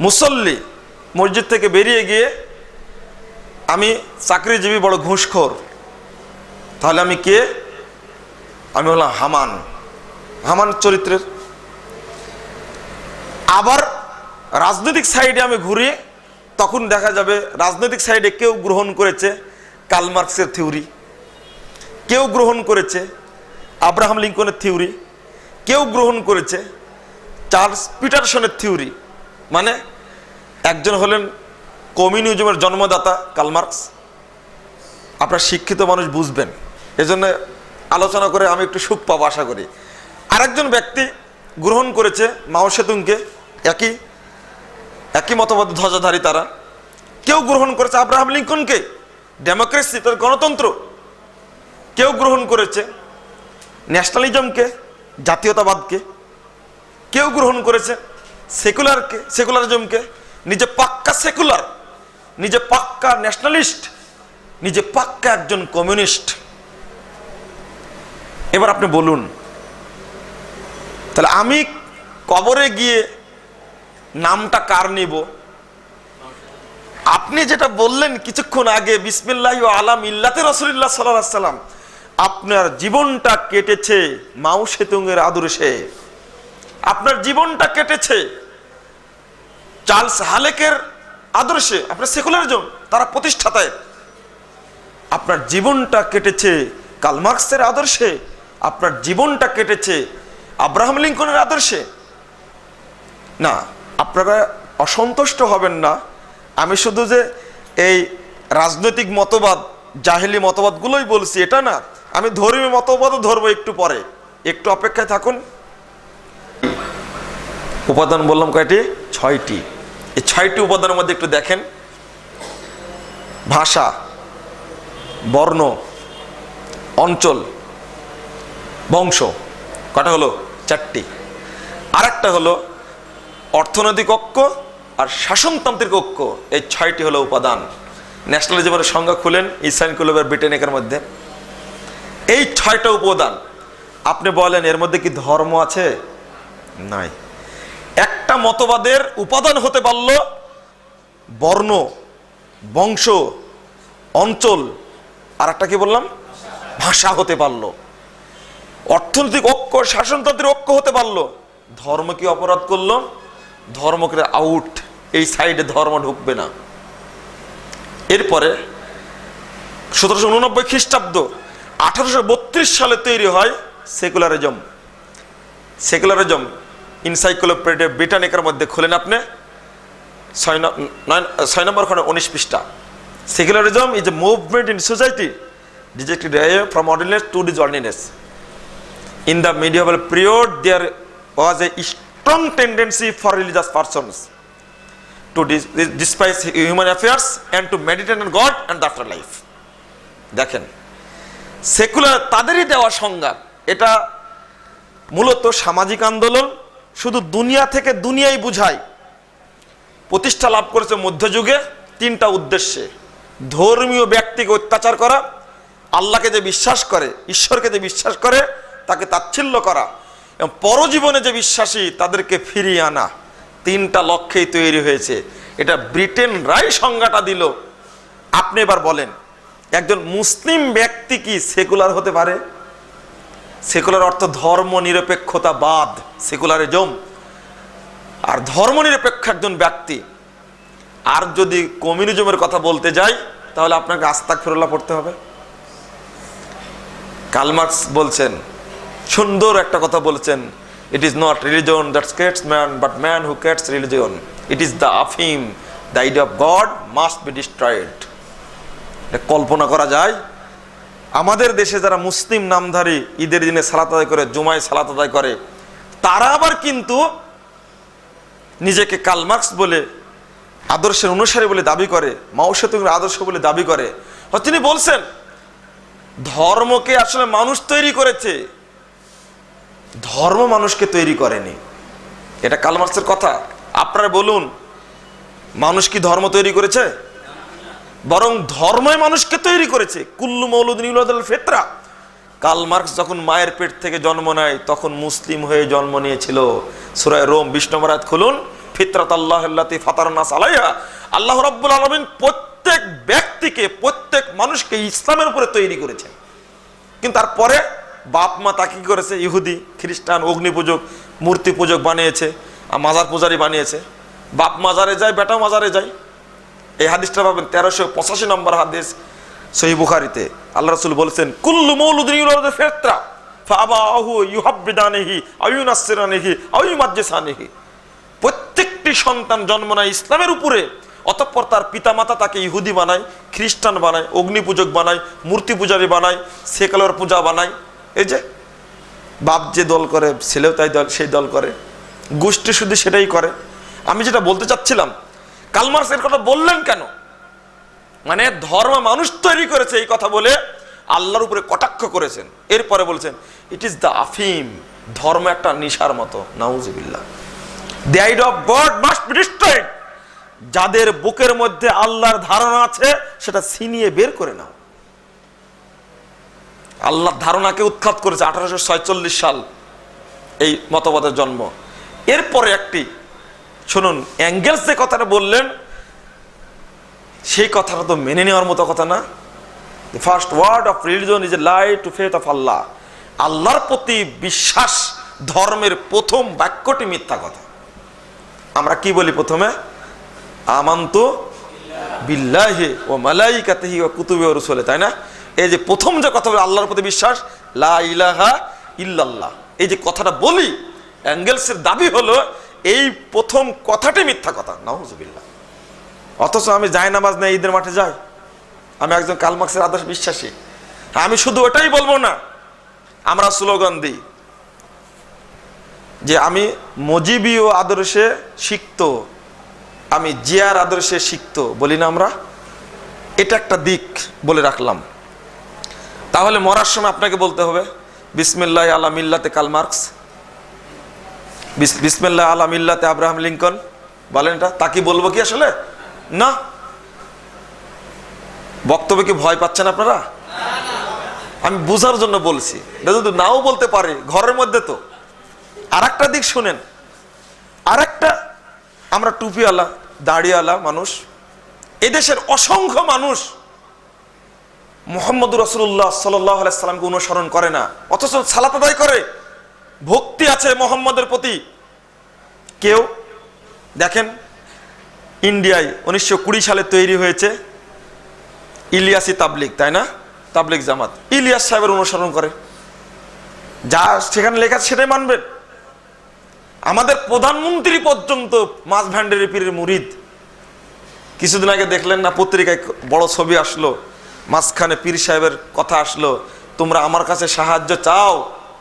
মুসল্লি, মসজিদ থেকে বেরিয়ে গিয়ে আমি চাকরিজীবী বড় ঘুষখোর, তাহলে আমি কে? আমি হলাম হামান, হামান চরিত্রের। আবার রাজনৈতিক সাইডে আমি ঘুরি, তখন দেখা যাবে রাজনৈতিক সাইডে কেউ গ্রহণ করেছে কার্ল মার্কসের থিওরি, কেউ গ্রহণ করেছে আব্রাহাম লিঙ্কনের থিওরি, কেউ গ্রহণ করেছে চার্লস পিটারসনের থিওরি। মানে একজন হলেন কমিউনিজমের জন্মদাতা কার্ল মার্কস। আপনার শিক্ষিত মানুষ বুঝবেন, এজন্য আলোচনা করে আমি একটু সুখ পাবো আশা করি। আরেকজন ব্যক্তি গ্রহণ করেছে মাও সেতুংকে, একই মতবাদ ধ্বজাধারী তারা। কেউ গ্রহণ করেছে আব্রাহাম লিঙ্কনকে, ডেমোক্রেসি, তার গণতন্ত্র। কেউ গ্রহণ করেছে ন্যাশনালিজমকে, জাতীয়তাবাদকে। কেউ গ্রহণ করেছে সেকুলারিজমকে, নিজে পাক্কা সেকুলার, নিজে পাক্কা ন্যাশনালিস্ট, নিজে পাক্কা একজন কমিউনিস্ট। এবার আপনি বলুন, তাহলে আমি কবরে গিয়ে নামটা কার নিব? আপনি যেটা বললেন কিছুক্ষণ আগে, বিসমিল্লাহি ওয়া আলা মিল্লাতি রাসূলিল্লাহ সাল্লাল্লাহু আলাইহি সাল্লাম, আপনার জীবনটা কেটেছে মাও সেতুংয়ের আদর্শে, আপনার জীবনটা কেটেছে চার্লস হালেকের আদর্শে, আপনার সেকুলারিজম, তারা প্রতিষ্ঠাতায়। আপনার জীবনটা কেটেছে কার্ল মার্কসের আদর্শে, আপনার জীবনটা কেটেছে আব্রাহাম লিঙ্কনের আদর্শে। না, আপনারা অসন্তুষ্ট হবেন না। আমি শুধু যে এই রাজনৈতিক মতবাদ, জাহেলি মতবাদগুলোই বলছি এটা না, আমি ধর্মীয় মতবাদও ধরবো একটু পরে, একটু অপেক্ষায় থাকুন। উপাদান বললাম কয়টি? 6টি। এই 6টি উপাদানের মধ্যে একটু দেখেন, ভাষা, বর্ণ, অঞ্চল, বংশ, কটা হলো? 4টি। আরেকটা হলো অর্থনৈতিক ঐক্য আর শাসনতান্ত্রিক ঐক্য। এই 6টি হলো উপাদান। ন্যাশনালিজমের সংজ্ঞা খুলেন ইসাইন কুলবের ব্রিটেনিকের মধ্যে। এই 6টা উপাদান আপনি বলেন এর মধ্যে কি ধর্ম আছে? নাই। একটা মতবাদের উপাদান হতে পারল বর্ণ, বংশ, অঞ্চল, আর একটা কি বললাম? ভাষা হতে পারলো। অর্থনৈতিক ঐক্য, শাসনতান্ত্রিক ঐক্য হতে পারলো। ধর্ম কি অপরাধ করলো? ধর্মকে আউট, এই সাইডে ধর্ম ঢুকবে না। এরপরে 1789 খ্রিস্টাব্দ, 1832 সালে তৈরি হয় সেকুলারিজম। সেকুলারিজম ইনসাইক্লোপিডিয়া ব্রিটানিকার মধ্যে খুলেন আপনি, 6 নম্বর খণ্ডে 19 পৃষ্ঠা। Secularism is a movement in society rejected from orderliness to disorderliness. In the medieval period, there was a strong tendency for religious persons to despise human affairs and to meditate on God and the afterlife. দেখেন, secular তাদেরই দেওয়া সংজ্ঞা। এটা মূলত সামাজিক আন্দোলন, শুধু দুনিয়া থেকে দুনিয়াই বুঝায়। প্রতিষ্ঠা লাভ করেছে মধ্যযুগে 3টা উদ্দেশ্যে: ধর্মীয় ব্যক্তিকে অত্যাচার করা, আল্লাহকে যে বিশ্বাস করে, ঈশ্বরকে যে বিশ্বাস করে তাকে তাচ্ছিল্য করা, এবং পরজীবনে যে বিশ্বাসী তাদেরকে ফিরিয়ে আনা। 3টা লক্ষ্যেই তৈরি হয়েছে। এটা ব্রিটেনরাই সংজ্ঞাটা দিল। আপনি এবার বলেন, একজন মুসলিম ব্যক্তি কি সেকুলার হতে পারে? সেকুলার অর্থ ধর্ম নিরপেক্ষতাবাদ, সেকুলারিজম। আর ধর্ম নিরপেক্ষ একজন ব্যক্তি আর যদি কমিউনিজমের কথা বলতে যাই তাহলে আপনাকে আস্তাগফিরুল্লাহ পড়তে হবে। কার্ল মার্কস বলছেন, সুন্দর একটা কথা বলছেন, it is not religion that creates man but man who creates religion, it is the আফিম, the idea of God must be destroyed. কল্পনা করা যায় আমাদের দেশে যারা মুসলিম নামধারী ঈদের দিনে সালাত আদায় করে, জুমায় সালাত আদায় করে, তারা আবার কিন্তু নিজেকে কার্ল মার্কস বলে, আদর্শের অনুসারী বলে দাবি করে, মাও সেতুংয়ের আদর্শ বলে দাবি করে। তিনি বলছেন ধর্মকে আসলে মানুষ তৈরি করেছে, ধর্ম মানুষকে তৈরি করেনি। এটা কার্ল মার্কসের কথা। আপনারা বলুন, মানুষ কি ধর্ম তৈরি করেছে? বরং ধর্মই মানুষকে তৈরি করেছে। কুল্লু মৌলুদিন ইউলাদুল ফিতরা। কার্ল মার্কস যখন মায়ের পেট থেকে জন্ম নেয় তখন মুসলিম হয়ে জন্ম নিয়েছিল। সূরা রোম 20 নম্বর আয়াত খুলুন, ফিতরাতাল্লাহি আল্লাতী ফাতারান নাস আলাইহা। আল্লাহ রাব্বুল আলামিন প্রত্যেক ব্যক্তিকে, প্রত্যেক মানুষকে ইসলামের উপরে তৈরি করেছেন। কিন্তু তারপরে বাপ মা তাকে কি করেছে? ইহুদি, খ্রিস্টান, অগ্নি পূজক, মূর্তি পূজক বানিয়েছে, মাজার পূজারি বানিয়েছে। বাপ মাজারে যায়, বেটা মাজারে যায়। এই হাদিসটা পাবেন 1385 নম্বর হাদিস সহিহ বুখারীতে। আল্লাহ রাসূল বলেছেন, কুল্লু মাউলুদিন ইউলাদু ফিতরা ফাআবাহু ইউহাব্বিদানিহি আও ইউনাসসিরানিহি আও ইউমাজ্জিসানিহি। প্রত্যেকটি সন্তান জন্ম নেয় ইসলামের উপরে, অতঃপর তার পিতামাতা তাকে ইহুদি বানায়, খ্রিস্টান বানায়, অগ্নি পূজক বানায়, মূর্তি পূজারী বানায়, সেকুলার পূজা বানায়। এই যে বাপ যে দল করে, ছেলেও তাই দল, সেই দল করে, গোষ্ঠী শুধু সেটাই করে। আমি যেটা বলতে চাচ্ছিলাম, কার্ল মার্কস এর কথা বললেন কেন? মানে ধর্ম মানুষ তৈরি করেছে এই কথা বলে আল্লাহর উপরে কটাক্ষ করেছেন। এরপরে বলছেন ইট ইজ দ্য আফিম, ধর্ম একটা নেশার মতো। নাউজুবিল্লাহ। The idea of God must be destroyed. যাদের বুকের মধ্যে আল্লাহর ধারণা আছে সেটা ছিনিয়ে বের করে নাও। আল্লাহর ধারণাকে উৎখাত করেছে 1846 সাল এই মতবাদের জন্ম। এরপরে একটি শুনুন, এঙ্গেলস যে কথাটা বললেন সেই কথাটা তো মেনে নেওয়ার মতো কথা না। The first word of religion is a lie to faith of Allah. আল্লাহর প্রতি বিশ্বাস ধর্মের প্রথম বাক্যটি মিথ্যা কথা। আমরা কি বলি প্রথমে? আমান্তু বিল্লাহি ওয়া মালাইকাতিহি ওয়া কুতুবিহি ওয়া রুসুলিহি, তাই না? এই যে প্রথম যে কথা বলি আল্লাহর প্রতি বিশ্বাস, লা ইলাহা ইল্লাল্লাহ, এই যে কথাটা বলি, এঙ্গেলসের দাবি হলো এই প্রথম কথাটি মিথ্যা কথা। নাউজুবিল্লাহ। অথচ আমি যাই নামাজ নেই, ঈদের মাঠে যাই, আমি একজন কার্ল মার্কসের আদর্শ বিশ্বাসী। আমি শুধু ওটাই বলবো না, আমরা স্লোগান দিই যে আমি মুজিবীয় আদর্শে শিখত, আমি জিয়ার আদর্শে শিখত, বলি না আমরা? এটা একটা দিক বলে রাখলাম। তাহলে মরার সময় আপনাকে বলতে হবে বিসমিল্লাহ আলা মিল্লাতে কার্ল মার্কস, বিসমিল্লাহ আলা মিল্লাতে আব্রাহাম লিঙ্কন। বলেন এটা? তা কি বলবো কি আসলে? না। বক্তব্যে কি ভয় পাচ্ছেন আপনারা? আমি বুঝার জন্য বলছি, যদি নাও বলতে পারে ঘরের মধ্যে তো। আর একটা দিক শুনেন, আর একটা, আমরা টুপিওয়ালা দাড়িওয়ালা মানুষ, এদেশের অসংখ্য মানুষ মুহাম্মদুর রাসূলুল্লাহ সাল্লাল্লাহু আলাইহি সাল্লামকে অনুসরণ করে না, অথচ সালাত আদায় করে, ভক্তি আছে মুহাম্মদের প্রতি। কেউ দেখেন ইন্ডিয়ায় 1920 সালে তৈরি হয়েছে ইলিয়াসি তাবলিগ, তাই না? তাবলিগ জামাত, ইলিয়াস সাহেবের অনুসরণ করে, যা সেখানে লেখা সেটাই মানবেন। আমাদের প্রধানমন্ত্রী পর্যন্ত মাছ ভান্ডারি পীরের মুরিদ। কিছুদিন আগে দেখলেন না পত্রিকায় বড় ছবি আসলো, মাঝখানে পীর সাহেবের কথা আসলো, তোমরা আমার কাছে সাহায্য চাও,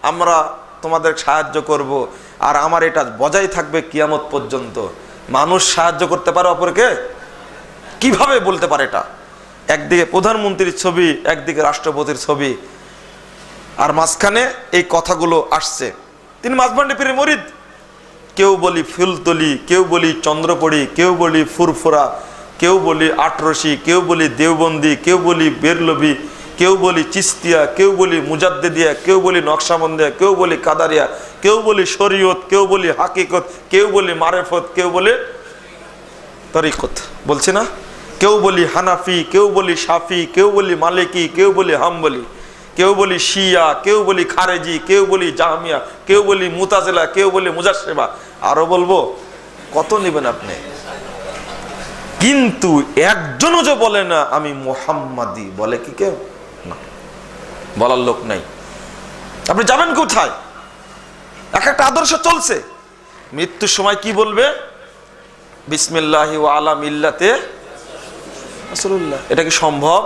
আমরা তোমাদের সাহায্য করব, আর আমার এটা বজায় থাকবে কিয়ামত পর্যন্ত। মানুষ সাহায্য করতে পারে অপরকে? কিভাবে বলতে পারে এটা? একদিকে প্রধানমন্ত্রীর ছবি, একদিকে রাষ্ট্রপতির ছবি, আর মাঝখানে এই কথাগুলো আসছে। তিনি মাঝভান্ডি পীরের মুরিদ। কেউ বলি ফুলতলি, কেউ বলি চন্দ্রপড়ি, কেউ বলি ফুরফুরা, কেউ বলি আটরশি, কেউ বলি দেওবন্দি, কেউ বলি বেরলভি, কেউ বলি চিস্তিয়া, কেউ বলি মুজাদ্দিদিয়া, কেউ বলি নকশাবন্দিয়া, কেউ বলি কাদারিয়া, কেউ বলি শরীয়ত, কেউ বলি হাকিকত, কেউ বলি মারেফত, কেউ বলি তরিকত, বলছি না? কেউ বলি হানাফি, কেউ বলি শাফি, কেউ বলি মালিকি, কেউ বলি হাম্বলি, কেউ বলি শিয়া, কেউ বলি খারেজি, কেউ বলি জামিয়া, কেউ বলি মুতাজিলা, কেউ বলি মুজাসসিবা। আরো বলবো, কত নেবেন আপনি? কিন্তু একজনও যে বলে না আমি মুহাম্মাদি, বলে কি কেউ? না, বলার লোক নাই। আপনি যাবেন কোথায়? এক একটা আদর্শ চলছে, মৃত্যুর সময় কি বলবে? বিসমিল্লাহি ওয়া আলা মিল্লাতে রাসূলুল্লাহ। এটা কি সম্ভব?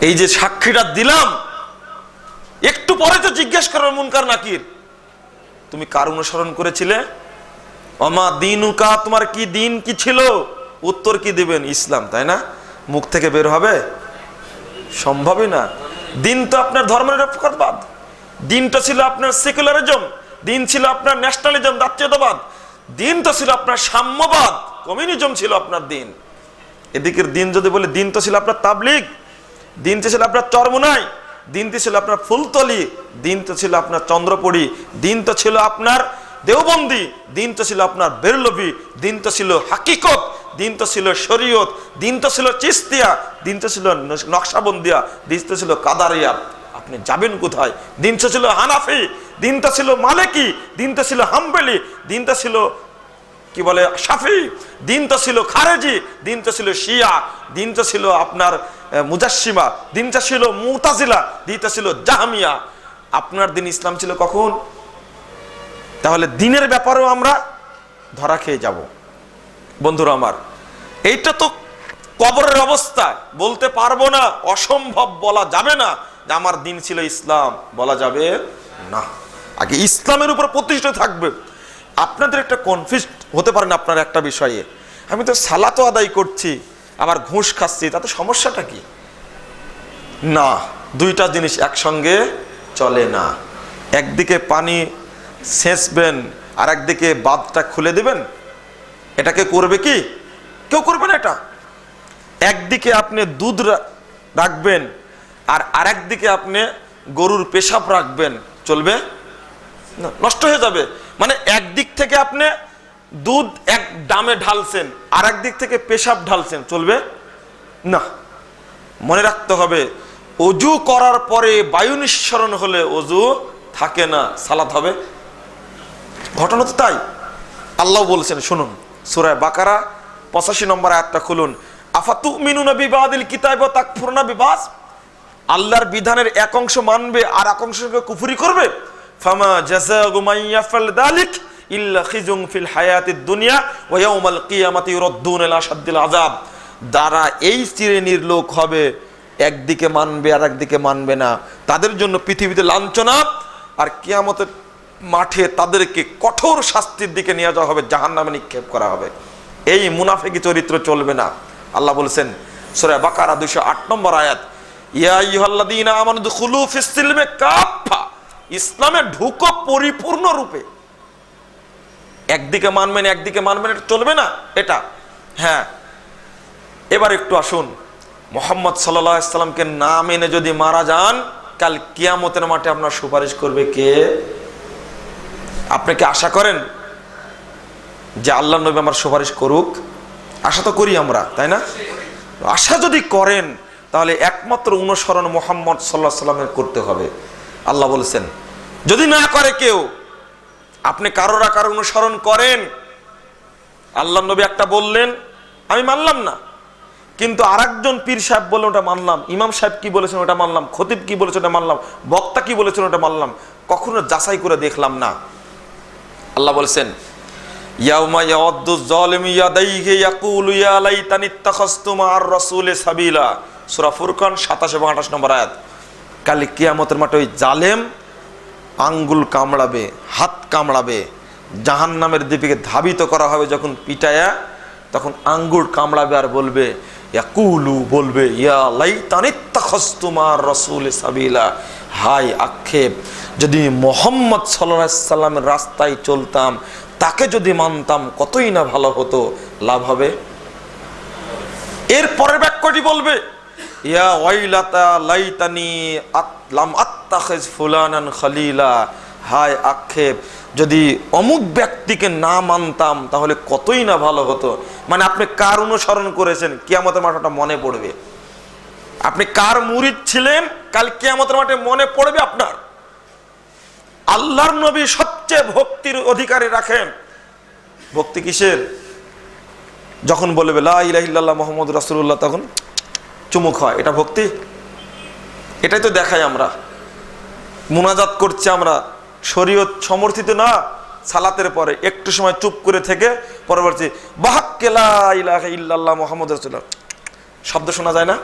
এই যে সাক্ষীটা দিলাম, একটু পরে তো জিজ্ঞেস করবে মুনকার নাকির, তুমি কার অনুসরণ করেছিলে? অমা দিনুকা, তোমার কি দিন কি ছিল? উত্তর কি দিবেন? ইসলাম, তাই না? মুখ থেকে বের হবে? সম্ভবই না। দিন তো আপনার ধর্মনিরপেক্ষতাবাদ, দিন তো ছিল আপনার সেকুলারিজম, দিন ছিল আপনার ন্যাশনালিজম, জাতীয়তাবাদ, দিন তো ছিল আপনার সাম্যবাদ, কমিউনিজম ছিল আপনার দিন। এদিকের দিন যদি বলে, দিন তো ছিল আপনার তাবলিগ, দিন তো ছিল আপনার চরমোনাই, দিন তো ছিল আপনার ফুলতলি, দিন তো ছিল আপনার চন্দ্রপুরী, দিন তো ছিল আপনার দেওবন্দি, দিন তো ছিল আপনার বেরলভি, দিন তো ছিল হাকিকত, দিন তো ছিল শরীয়ত, দিন তো ছিল চিস্তিয়া, দিন তো ছিল নকশাবন্দিয়া, দিন তো ছিল কাদারিয়া। আপনি যাবেন কোথায়? দিন তো ছিল হানাফি, দিন তো ছিল মালিকি, দিন তো ছিল হাম্বলি, দিন তো ছিল কি বলে শাফি, দিন তো ছিল খারেজি, দিন তো ছিল শিয়া, দিন তো ছিল আপনার মুজাসসিমা, দিন তো ছিল মুতাজিলা, দিন তো ছিল জাহমিয়া। আপনার দিন ইসলাম ছিল কখন? তাহলে দিনের ব্যাপারেও আমরা ধরা খেয়ে যাব। বন্ধুরা আমার, এইটা তো কবরের অবস্থা, বলতে পারবো না, অসম্ভব, বলা যাবে না যে আমার দিন ছিল ইসলাম, বলা যাবে না। আগে ইসলামের উপর প্রতিষ্ঠিত থাকবে। আপনাদের একটা কনফিউজ হতে পারেন আপনার একটা বিষয়ে, আমি তো সালাতও আদায় করছি আবার ঘুষ খাচ্ছি, তাতে সমস্যাটা কি? না, দুইটা জিনিস একসঙ্গে চলে না। একদিকে পানি সেচবেন আর একদিকে বাঁধটা খুলে দিবেন, এটাকে করবে কি? কেউ করবে না এটা। একদিকে আপনি দুধ রাখবেন আর আরেকদিকে আপনি গরুর পেশাব রাখবেন, চলবে না, নষ্ট হয়ে যাবে। মানে একদিক থেকে আপনি দুধ এক ডামে ঢালছেন আর একদিক থেকে পেশাব ঢালছেন, চলবে না। মনে রাখতে হবে, অজু করার পরে বায়ু নিঃসরণ হলে অজু থাকে না, সালাত হবে। ঘটনা তো তাই। আল্লাহ বলছেন, শুনুন, সূরা বাকারা 85 নম্বর আয়াতটা খুলুন। আফাতুমিনুনা বিবাদিল কিতাব ওয়া তাকফুরুনা বিবাদ, আল্লাহর বিধানের এক অংশ মানবে আর এক অংশকে কুফরি করবে। ফামা জাযাউ মান ইয়াফআল যালিক ইল্লা খিজুন ফিল হায়াতিদ দুনিয়া ওয়া ইয়াউমাল কিয়ামাতি ইউরাদ্দুনা ইলা আশাদ্দিল আযাব। যারা এই শ্রেণীর লোক হবে, একদিকে মানবে আর একদিকে মানবে না, তাদের জন্য পৃথিবীতে লাঞ্ছনা, আর কিয়ামতের মাঠে তাদেরকে কঠোর শাস্তির দিকে নিয়ে যাওয়া হবে, জাহান্নামে নিক্ষেপ করা হবে। এই মুনাফিকি চরিত্র চলবে না। আল্লাহ বলেছেন সূরা বাকারা 208 নম্বর আয়াত, ইয়া আইয়ুহাল্লাযীনা আমানু দুখুলু ফিস সিলমি কাফা, ইসলামে ঢুকো পরিপূর্ণ রূপে। একদিকে মানবেন একদিকে মানবেন, এটা চলবে না এটা। হ্যাঁ, এবার একটু আসুন, মুহাম্মদ সাল্লাল্লাহু আলাইহি সাল্লামকে না মেনে যদি মারা যান, কাল কিয়ামতের মাঠে আপনার সুপারিশ করবে কে? আপনি কি আশা করেন যে আল্লাহর নবী আমার সুপারিশ করুক? আশা তো করি আমরা, তাই না? আশা যদি করেন তাহলে একমাত্র অনুসরণ মুহাম্মদ সাল্লাল্লাহু আলাইহি সাল্লামের করতে হবে। আল্লাহ বলেছেন, যদি না করে কেউ, আপনি কারোর অনুসরণ করেন, আল্লাহর নবী একটা বললেন আমি মানলাম না, কিন্তু আরেকজন পীর সাহেব বললেন ওটা মানলাম, ইমাম সাহেব কি বলেছেন ওটা মানলাম, খতিব কি বলেছেন ওটা মানলাম, বক্তা কি বলেছেন ওটা মানলাম, কখনো যাচাই করে দেখলাম না। আল্লাহ বলেছেন, ইয়াউমা ইয়াউদ্দু যালিমু ইয়াদাইহি ইয়াকুলু ইয়া লাইতানি ইত্তাখাযতু মা'আর রাসূলি সাবিলা, সূরা ফুরকান 27 এবং 28 নম্বর আয়াত। কাল কিয়ামতের মাঠে ওই জালেম আঙ্গুল কামড়াবে, হাত কামড়াবে, জাহান্নামের দিকে ধাবিত করা হবে যখন পিটায়া, তখন আঙ্গুল কামড়াবে আর বলবে, ইয়াকুলু বলবে, ইয়া লাইতানি ইত্তাখাযতু মা'আর রাসূলি সাবিলা, হায় আক্ষেপ, যদি মুহাম্মদ সাল্লাল্লাহু আলাইহি সাল্লামের রাস্তায় চলতাম, তাকে যদি মানতাম কতই না ভালো হতো, লাভ হবে। এর পরের বাক্যটি বলবে, ইয়া ওয়াইলাতা লাইতানি লাম আত্তাখিজ ফুলানান খলিলা, হায় আক্ষেপ, যদি অমুক ব্যক্তিকে না মানতাম তাহলে কতই না ভালো হতো। মানে আপনি কার অনুসরণ করেছেন কিয়ামতের মাঠে মনে পড়বে। আপনি কার মুরিদ ছিলেন কাল কিয়ামতের মাঠে মনে পড়বে আপনার। আল্লাহর নবী সবচেয়ে ভক্তির অধিকারী রাখেন। ভক্তি কিসের? যখন বলবে লা ইলাহা ইল্লাল্লাহ মুহাম্মাদুর রাসূলুল্লাহ তখন চুমুক হয়, এটা ভক্তি? এটাই তো দেখাই আমরা। মুনাজাত করছি আমরা, শরীয়ত সমর্থিত না। সালাতের পরে একটু সময় চুপ করে থেকে পরবর্তী বাহাক্কে লা ইলাহা ইল্লাল্লাহ মুহাম্মাদুর রাসূলুল্লাহ শব্দ শোনা যায় না?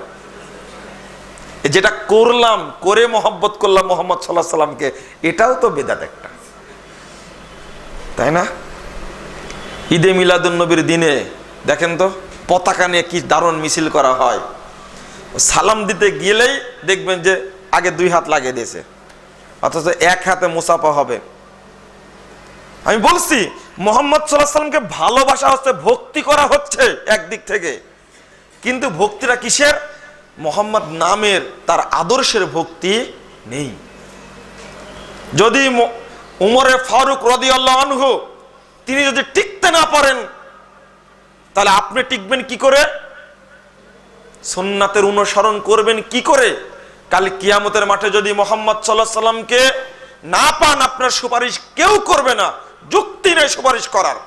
যেটা করলাম, করে মহব্বত করলাম মুহাম্মদ সাল্লাল্লাহু আলাইহি সাল্লামকে, এটাও তো বিদআত একটা, তাই না? ঈদে মিলাদুন নবীর দিনে দেখেন তো পতাকা নিয়ে কি দারুণ মিছিল করা হয়। সালাম দিতে গেলেই দেখবেন যে আগে 2 হাত লাগিয়ে দিয়েছে, অথচ 1 হাতে মুসাফা হবে। আমি বলছি মুহাম্মদ সাল্লাল্লাহু আলাইহি সাল্লামকে ভালোবাসা হচ্ছে, ভক্তি করা হচ্ছে একদিক থেকে, কিন্তু ভক্তিটা কিসের? মুহাম্মদ নামের, তার আদর্শের ভক্তি নেই। যদি উমরে ফারুক রাদিয়াল্লাহু আনহু তিনি যদি টিকতে না পারেন, তাহলে আপনি টিকবেন কি করে? সুন্নাতের অনুসরণ করবেন কি করে? কাল কিয়ামতের মাঠে যদি মুহাম্মদ সাল্লাল্লাহু আলাইহি সাল্লামকে না পান, আপনার সুপারিশ কেউ করবে না। যুক্তি নেই সুপারিশ করার,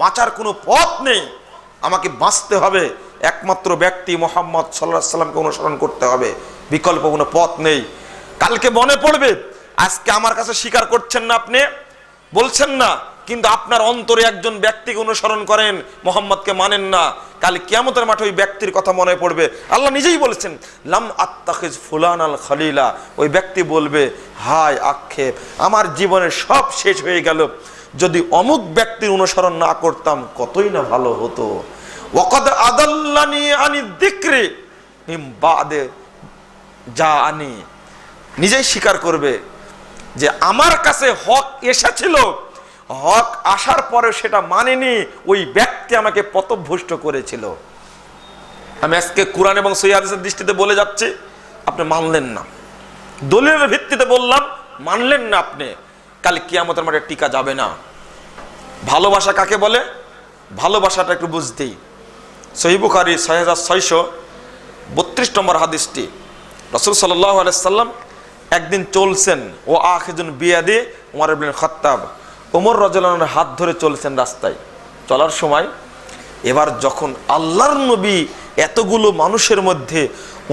বাঁচার কোনো পথ নেই। আমাকে বাঁচতে হবে, একমাত্র ব্যক্তি মুহাম্মদ সাল্লাল্লাহু আলাইহি সাল্লামকে অনুসরণ করতে হবে, বিকল্প কোনো পথ নেই। কালকে মনে পড়বে, আজকে আমার কাছে স্বীকার করছেন না, আপনি বলছেন না, কিন্তু আপনার অন্তরে একজন ব্যক্তিকে অনুসরণ করেন, মুহাম্মদকে মানেন না। কাল কিয়ামতের মাঠে ওই ব্যক্তির কথা মনে পড়বে। আল্লাহ নিজেই বলেছেন লাম আত্তাখিজ ফুলানাল খলিলা। ওই ব্যক্তি বলবে হায় আক্ষেপ, আমার জীবনের সব শেষ হয়ে গেল, যদি অমুক ব্যক্তির অনুসরণ না করতাম কতই না ভালো হতো। ওয়াকাদ আদাল্লানি আনি যিকরি মিন বাদে জাআনি। নিজেই স্বীকার করবে যে আমার কাছে হক এসেছিল, হক আসার পরে সেটা মানেনি, ওই ব্যক্তি আমাকে পথভ্রষ্ট করেছিল। আমি আজকে কোরআন এবং সহিহ হাদিসের দৃষ্টিতে বলে যাচ্ছি, আপনি মানলেন না, দলিলের ভিত্তিতে বললাম, মানলেন না আপনি, কাল কিয়ামতের মাঠে টিকা যাবে না। ভালোবাসা কাকে বলে? ভালোবাসাটা একটু বুঝতেই, সহিহ বুখারী 6632 নম্বর হাদিসটি, রাসূল সাল্লাল্লাহু আলাইহি সাল্লাম একদিন চলছেন, ও আখিজুন বিয়াদি উমর ইবনে খাত্তাব, ওমর রাদিয়াল্লাহু আনহুর হাত ধরে চলছেন রাস্তায়, চলার সময় এবার যখন আল্লাহর নবী এতগুলো মানুষের মধ্যে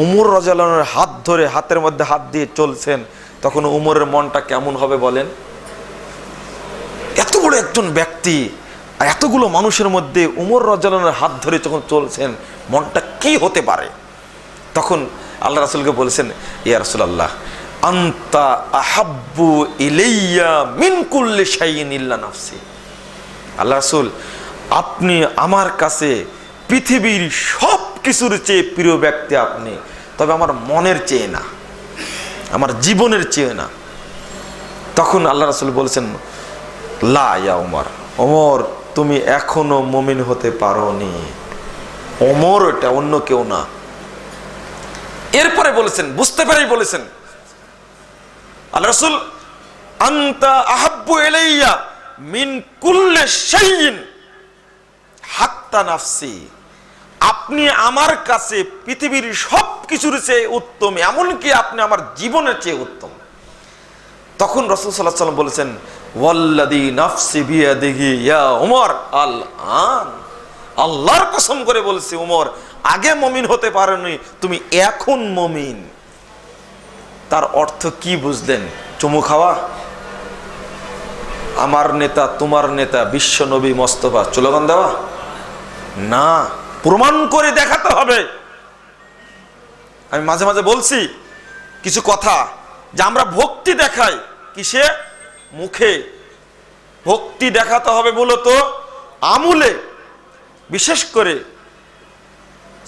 ওমর রাদিয়াল্লাহু আনহুর হাত ধরে হাতের মধ্যে হাত দিয়ে চলছেন, তখন ওমরের মনটা কেমন হবে বলেন? এত বড় একজন ব্যক্তি আর এতগুলো মানুষের মধ্যে ওমর রাদিয়াল্লাহু আনহুর হাত ধরে যখন চলছেন, মনটা কি হতে পারে? তখন আল্লাহ রাসূলকে বলেছেন, ইয়া রাসূলুল্লাহ আনতা আহাব্বু ইলাইয়া মিন কুল্লি শাইইন ইল্লা নাফসি। আল্লাহ রাসূল, আপনি আমার কাছে পৃথিবীর সব কিছুর চেয়ে প্রিয় ব্যক্তি আপনি, তবে আমার মনের চেয়ে না, আমার জীবনের চেয়ে না। তখন আল্লাহ রাসূল বলেছেন, লা ইয়া ওমর, ওমর তুমি এখনো মুমিন হতে পারোনি। ওমর এটা অন্য কেউ না। এরপরে বলেছেন, বুঝতে পেরেই বলেছেন আল্লাহ রাসূল, আনতা আহাব্বু ইলাইয়া মিন কুল্লি শাইইন হাত্তা নাফসি। আপনি আমার কাছে পৃথিবীর সব কিছুর চেয়ে উত্তম, এমনকি আপনি আমার জীবনের চেয়ে উত্তম। তখন রাসূল সাল্লাল্লাহু আলাইহি ওয়াসাল্লাম বলেছেন, ওয়াল্লাযী নাফসি বিয়াদিহি ইয়া ওমর আল আন। আল্লাহর কসম করে বলছি ওমর, আগে মুমিন হতে পারোনি, তুমি এখন মুমিন। তার অর্থ কি বুঝলেন? চুমু খাওয়া? আমার নেতা, তোমার নেতা, বিশ্ব নবী মোস্তফা স্লোগান দেওয়া না, প্রমাণ করে দেখাতে হবে। আমি মাঝে মাঝে বলছি কিছু কথা, যে আমরা ভক্তি দেখাই কিসে? মুখে। ভক্তি দেখাতে হবে মূলত আমলে। বিশেষ করে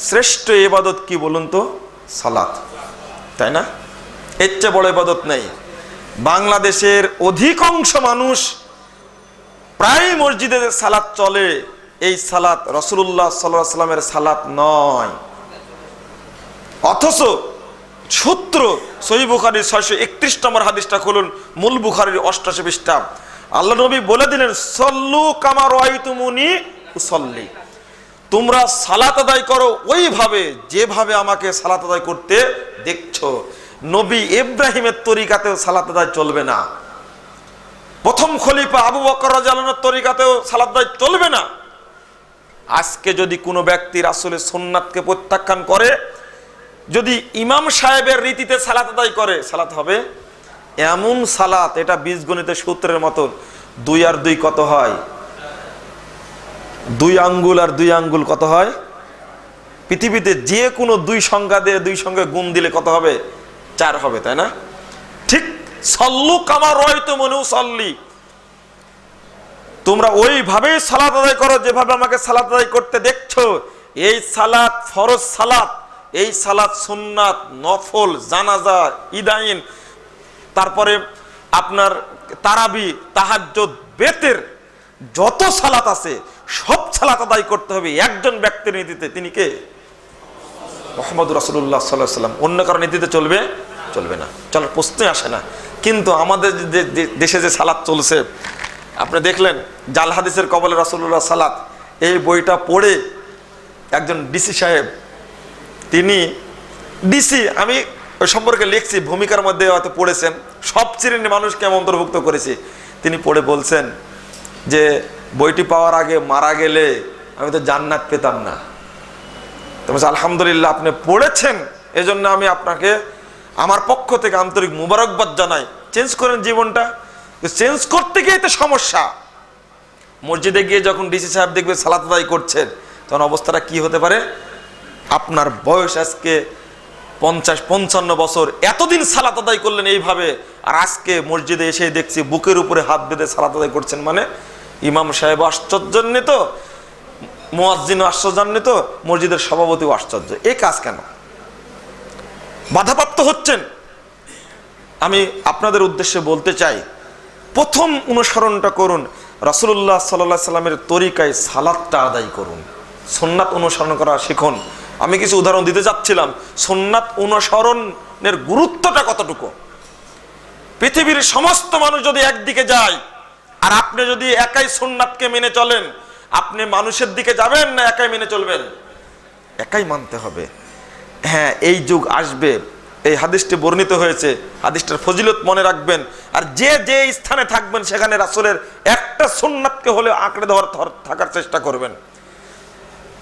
শ্রেষ্ঠ ইবাদত কি বলুন তো? সালাত, তাই না? এর চেয়ে বড় ইবাদত নেই। বাংলাদেশের অধিকাংশ মানুষ প্রায় মসজিদে সালাত চলে, এই সালাত রাসূলুল্লাহ সাল্লাল্লাহু আলাইহি ওয়াসাল্লামের সালাত নয়। অথচ সূত্র সহিহ বুখারীর 631 নম্বর হাদিসটা খুলুন, মূল বুখারীর 88 পৃষ্ঠা। আল্লাহ নবী বলে দিলেন, সল্লু কামা রাআইতুমুনি উসাল্লি। তোমরা সালাত আদায় করো ওইভাবে যেভাবে আমাকে সালাত আদায় করতে দেখছো। নবী ইব্রাহিমের তরিকাতেও সালাত আদায় চলবে না, প্রথম খলিফা আবু বকর রাদিয়াল্লাহু আনহুর তরিকাতেও সালাত আদায় চলবে না। আজকে যদি কোনো ব্যক্তি রাসূলের সুন্নাতকে প্রত্যাখ্যান করে, যদি ইমাম সাহেবের রীতিতে সালাত আদায় করে, সালাত হবে এমন সালাত, এটা বীজগণিতের সূত্রের মতো। 2 আর 2 কত হয়? 2 আঙ্গুল আর 2 আঙ্গুল কত হয়? পৃথিবীতে যে কোনো 2 সংখ্যা দিয়ে 2 সঙ্গে গুণ দিলে কত হবে? 4 হবে, তাই না? ঠিক সল্লু কামা রাআইতুমুনি উসাল্লি, তোমরা ওইভাবেই সালাত আদায় করো যেভাবে আমাকে সালাত আদায় করতে দেখছো। এই সালাত ফরজ সালাত, এই সালাত সুন্নাত, নফল, জানাজা, ইদাইন, তারপরে আপনার তারাবি, তাহাজ্জুদ, বেতের যত সালাত আছে সব সালাত আদায় করতে হবে একজন ব্যক্তির নীতিতে। তিনি কে? মুহাম্মদুর রাসূলুল্লাহ সাল্লাল্লাহু আলাইহি ওয়াসাল্লাম। অন্য কারো নীতিতে চলবে? চলবে না, চলার প্রশ্নই আসে না। কিন্তু আমাদের দেশে যে সালাত চলছে, আপনি দেখলেন জাল হাদিসের কবলে রাসূলুল্লাহ সালাত, এই বইটা পড়ে একজন ডিসি সাহেব, তিনি ডিসি, আমি ওই সম্পর্কে লিখছি, ভূমিকার মধ্যে হয়তো পড়েছেন, সব শ্রেণীর মানুষকে আমি অন্তর্ভুক্ত করেছি। তিনি পড়ে বলছেন যে বইটি পাওয়ার আগে মারা গেলে আমি তো জান্নাত পেতাম না। তো আলহামদুলিল্লাহ আপনি পড়েছেন, এজন্য আমি আপনাকে আমার পক্ষ থেকে আন্তরিক মুবারকবাদ জানাই। চেঞ্জ করেন জীবনটা। চেঞ্জ করতে গিয়ে তো সমস্যা। মসজিদে গিয়ে যখন ডিসি সাহেব দেখবে সালাত আদায় করছেন, তখন অবস্থাটা কি হতে পারে? আপনার বয়স আজকে 50-55 বছর, এতদিন সালাত আদায় করলেন এইভাবে, আর আজকে মসজিদে এসে দেখছি বুকের উপরে হাত বেঁধে সালাত আদায় করছেন। মানে ইমাম সাহেব আশ্চর্যান্বিত, মুয়াজ্জিন আশ্চর্যান্বিত, মসজিদের সভাপতিও আশ্চর্য। এই কাজ কেন? বাধাপ্রাপ্ত হচ্ছেন। আমি আপনাদের উদ্দেশ্যে বলতে চাই, প্রথম অনুসরণটা করুন রাসূলুল্লাহ সাল্লাল্লাহু আলাইহি সাল্লামের তরিকায় সালাতটা আদায় করুন, সুন্নাত অনুসরণ করা শিখুন। আমি কিছু উদাহরণ দিতে চাচ্ছিলাম, সুন্নাত অনুসরণের গুরুত্বটা কতটুকু। পৃথিবীর সমস্ত মানুষ যদি একদিকে যায়, আর আপনি যদি একাই সুন্নাতকে মেনে চলেন, আপনি মানুষের দিকে যাবেন না একাই মেনে চলবেন? একাই মানতে হবে। হ্যাঁ, এই যুগ আসবে, এই হাদিসটি বর্ণিত হয়েছে, হাদিসটার ফজিলত মনে রাখবেন। আর যে যে স্থানে থাকবেন সেখানে রাসূলের একটা সুন্নাতকে হলে আঁকড়ে থাকার চেষ্টা করবেন।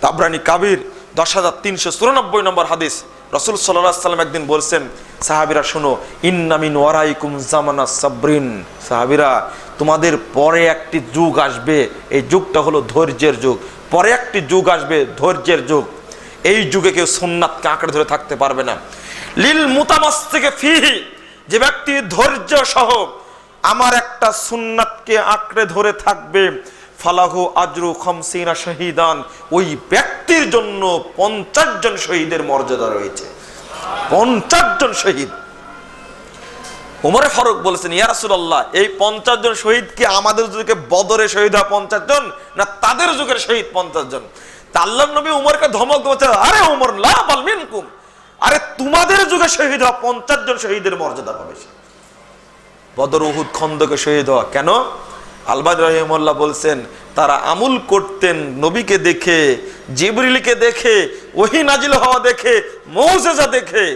তাবরানী কাবির 10,394 নম্বর হাদিস, রাসূল সাল্লাল্লাহু আলাইহি ওয়াসাল্লাম একদিন বলছেন, সাহাবীরা শোনো, ইন্না মিন ওয়ারাইকুম জামানা সাবরিন, সাহাবীরা তোমাদের পরে একটি যুগ আসবে, এই যুগটা হলো ধৈর্যের যুগ। পরে একটি যুগ আসবে ধৈর্যের যুগ। এই যুগে কেউ সুন্নাতকে আঁকড়ে ধরে থাকতে পারবে না। লিল মুতামাসসিকি ফিহি, যে ব্যক্তি ধৈর্য সহ আমার একটা সুন্নাতকে আঁকড়ে ধরে থাকবে, ফালাহু আজরু 50 শহীদান, ওই ব্যক্তির জন্য 50 জন শহীদের মর্যাদা রয়েছে। 50 জন শহীদ। ওমর ফারুক বলেছেন, ইয়া রাসূলুল্লাহ, এই 50 জন শহীদ কি আমাদের যুগে বদরে শহীদ হয় 50 জন, না তাদের যুগের শহীদ 50 জন? তা আল্লাহর নবী উমরকে ধমক দিয়েছে, আরে উমর, লা বাল মিনকুম, আরে তোমাদের যুগে শহীদ হওয়া 50 জন শহীদের মর্যাদা পাবে। বদর, উহুদ, খন্দকে শহীদ হওয়া কেন? আলবানী রাহিমাহুল্লাহ বলছেন, তারা আমল করতেন নবীকে দেখে, জিবরিলকে দেখে, ওহী নাজিল হওয়া দেখে, মুজিজা দেখে।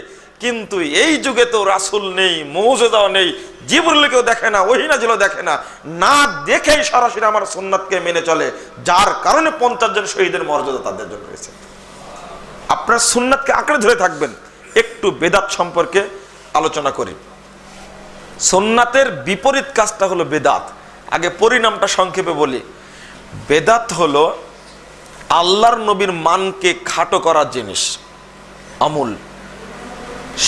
কিন্তু এই যুগে তো রাসূল নেই, মুজিজাও নেই, জিবরিলকেও দেখে না, ওহী নাজিলও দেখে না, না দেখেই সরাসরি আমার সুন্নাতকে মেনে চলে, যার কারণে 50 জন শহীদের মর্যাদা তাদের জন্য রয়েছে। আপনার সুন্নাতকে আঁকড়ে ধরে থাকবেন। একটু বেদাত সম্পর্কে আলোচনা করি। সুন্নাতের বিপরীত কাজটা হলো বেদাত। আগে পরিণামটা সংক্ষেপে বলি। বেদাত হলো আল্লাহর নবীর মানকে খাটো করার জিনিস, আমল।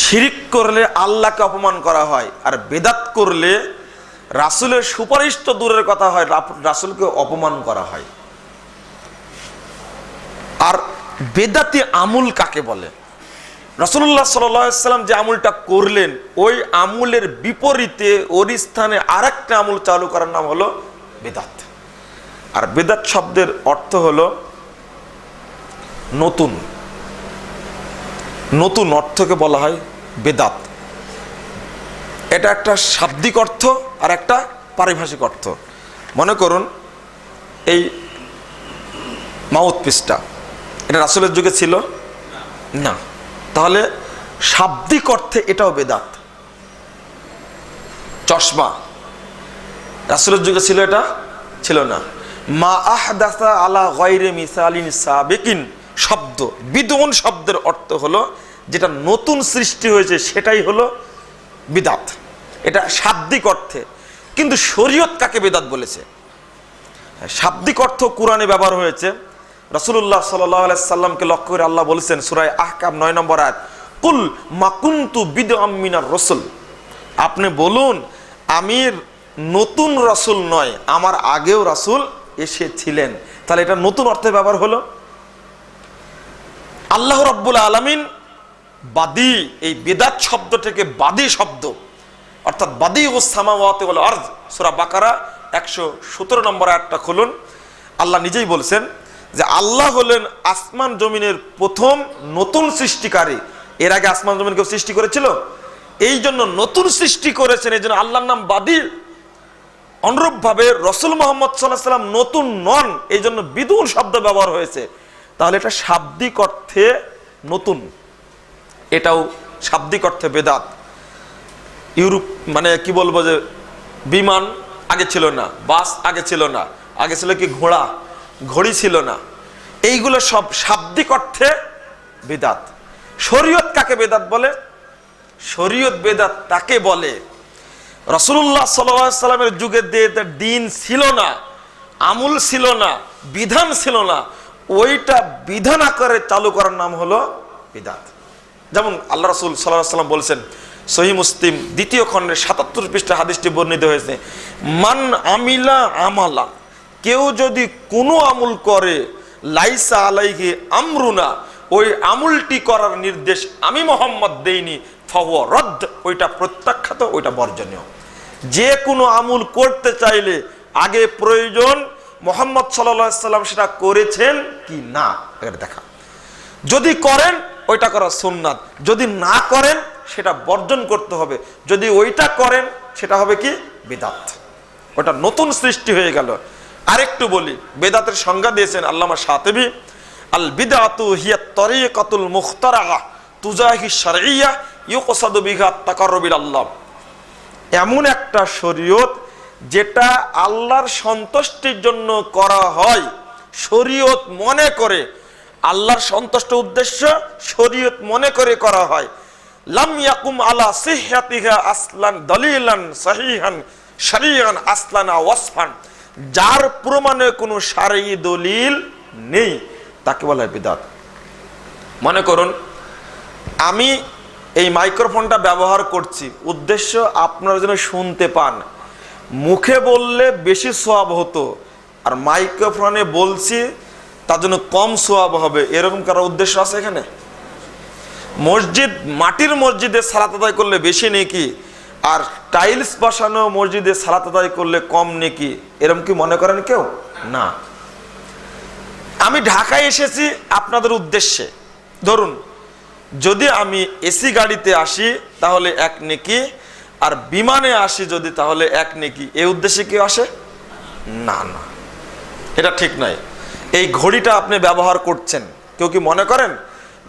শিরিক করলে আল্লাহকে অপমান করা হয়, আর বেদাত করলে রাসূলের সুপারিশ তো দূরের কথা হয়, রাসূলকে অপমান করা হয়। আর বেদাতি আমল কাকে বলে? রাসূলুল্লাহ সাল্লাল্লাহু আলাইহি ওয়াসাল্লাম যে আমলটা করলেন, ওই আমলের বিপরীতে ওর স্থানে আরেকটা আমল চালু করার নাম হলো বেদাত। আর বেদাত শব্দের অর্থ হলো নতুন। নতুন অর্থকে বলা হয় বেদাত। এটা একটা শাব্দিক অর্থ আর একটা পারিভাষিক অর্থ। মনে করুন এই মাউথপিসটা, এটা রাসূলের যুগে ছিল না, তাহলে শাব্দিক অর্থে এটাও বেদাত। চশমা রাসূলের যুগে ছিল, এটা ছিল না। মা আহদাসা আলা গায়রি মিসালিন সাবিকিন শব্দ, বিদউন শব্দের অর্থ হলো যেটা নতুন সৃষ্টি হয়েছে সেটাই হলো বিদাত। এটা শাব্দিক অর্থে, কিন্তু শরীয়ত কাকে বিদাত বলেছে? শাব্দিক অর্থ কোরআনে ব্যবহার হয়েছে। রাসূলুল্লাহ সাল্লাল্লাহু আলাইহি সাল্লামকে লক্ষ্য করে আল্লাহ বলেছেন সূরা আহকাম 9 নম্বর আয়াত, কুল মা কুনতু বিদআম মিনার রাসূল, আপনি বলুন আমি নতুন রাসূল নয়, আমার আগেও রাসূল এসেছিলেন। তাহলে এটা নতুন অর্থে ব্যবহার হলো। আল্লাহ রাব্বুল আলামিন বাদি, এই বিদাত শব্দ থেকে বাদি শব্দ অর্থাৎ বাদিউস সামাওয়াতি ওয়াল আরদ, সূরা বাকারা 117 নম্বর আয়াতটা খুলুন। আল্লাহ নিজেই বলছেন যে আল্লাহ হলেন আসমান জমিনের প্রথম নতুন সৃষ্টিকারী। এর আগে আসমান জমিন কেউ সৃষ্টি করেছিল? এই জন্য নতুন সৃষ্টি করেছেন, এই জন্য আল্লাহর নাম বাদি। অনুরূপভাবে রাসূল মুহাম্মদ সাল্লাল্লাহু আলাইহি ওয়াসাল্লাম নতুন নন, এই জন্য বিদুন শব্দ ব্যবহার হয়েছে। তাহলে এটা শাব্দিক অর্থে নতুন, এটাও শাব্দিক অর্থে বেদাত। ইউরোপ মানে কি বলবো, যে বিমান আগে ছিল না, বাস আগে ছিল না, আগে ছিল কি ঘোড়া, ঘড়ি ছিল না, এইগুলো সব শাব্দিক অর্থে বেদাত। শরীয়ত কাকে বেদাত বলে? শরীয়ত বেদাত তাকে বলে রাসূলুল্লাহ সাল্লাল্লাহু আলাইহি সাল্লামের যুগে দিন ছিল না, আমল ছিল না, বিধান ছিল না, ওইটা বিধান আকারে চালু করার নাম হলো বিদাত। যেমন আল্লাহ রাসূল সাল্লাল্লাহু আলাইহি সাল্লাম বলেছেন, সহিহ মুসলিম 2য় খণ্ডের 77 পৃষ্ঠা হাদিসটি বর্ণিত হয়েছে, মান আমিলা আমালা, কেউ যদি কোনো আমল করে লাইসা আলাইহি আমরুনা, ওই আমলটি করার নির্দেশ আমি মুহাম্মদ দেইনি, ফাহুয়া রদ্দ, ওইটা প্রত্যাখ্যাত, ওইটা বর্জনীয়। যে কোনো আমল করতে চাইলে আগে প্রয়োজন মুহাম্মদ সাল্লাল্লাহু আলাইহি সাল্লাম সেটা করেছেন কি না এটা দেখা। যদি করেন ওইটা করা সুন্নাত, যদি না করেন সেটা বর্জন করতে হবে। যদি ওইটা করেন সেটা হবে কি বিদাত, ওটা নতুন সৃষ্টি হয়ে গেল। আরেকটু বলি, বেদাতের সংজ্ঞা দিয়েছেন আল্লামা শাতিবী, আল বিদআতু হিয়া তরিকাতুল মুখতারাআ তুজাহি শারঈয়া ইউকসাদু বিহা তাকাররুব ইলাল্লাহ, এমন একটা শরীয়ত যেটা আল্লাহর সন্তুষ্টির জন্য করা হয়, শরীয়ত মনে করে, আল্লাহর সন্তুষ্ট উদ্দেশ্য শরীয়ত মনে করে করা হয়। লাম ইয়াকুম আলা সিহহাতিহা আসলান দলিলান সহিহান শরীআন আসলানা ওয়াসফান, যার প্রমাণে কোনো শারঈ দলিল নেই তাকে বলা হয় বিদআত। মনে করুন আমি এই মাইক্রোফোনটা ব্যবহার করছি, উদ্দেশ্য আপনারা যেন শুনতে পান। মুখে বললে বেশি সওয়াব হতো, আর মাইক্রোফোনে বলছি তার জন্য কম সওয়াব হবে, এরকম কারো উদ্দেশ্য আছে এখানে? মসজিদ, মাটির মসজিদে সালাত আদায় করলে বেশি নেকি, আর টাইলস বসানো মসজিদে সালাত আদায় করলে কম নেকি, এরকম কি মনে করেন কেউ? না। আমি ঢাকায় এসেছি আপনাদের উদ্দেশ্যে, ধরুন যদি আমি এসি গাড়িতে আসি তাহলে 1 নেকি, আর বিমানে আসি যদি তাহলে 1 নেকি, এই উদ্দেশ্যে কেউ আসে? না না, এটা ঠিক নয়। এই ঘড়িটা আপনি ব্যবহার করছেন, কেউ কি মনে করেন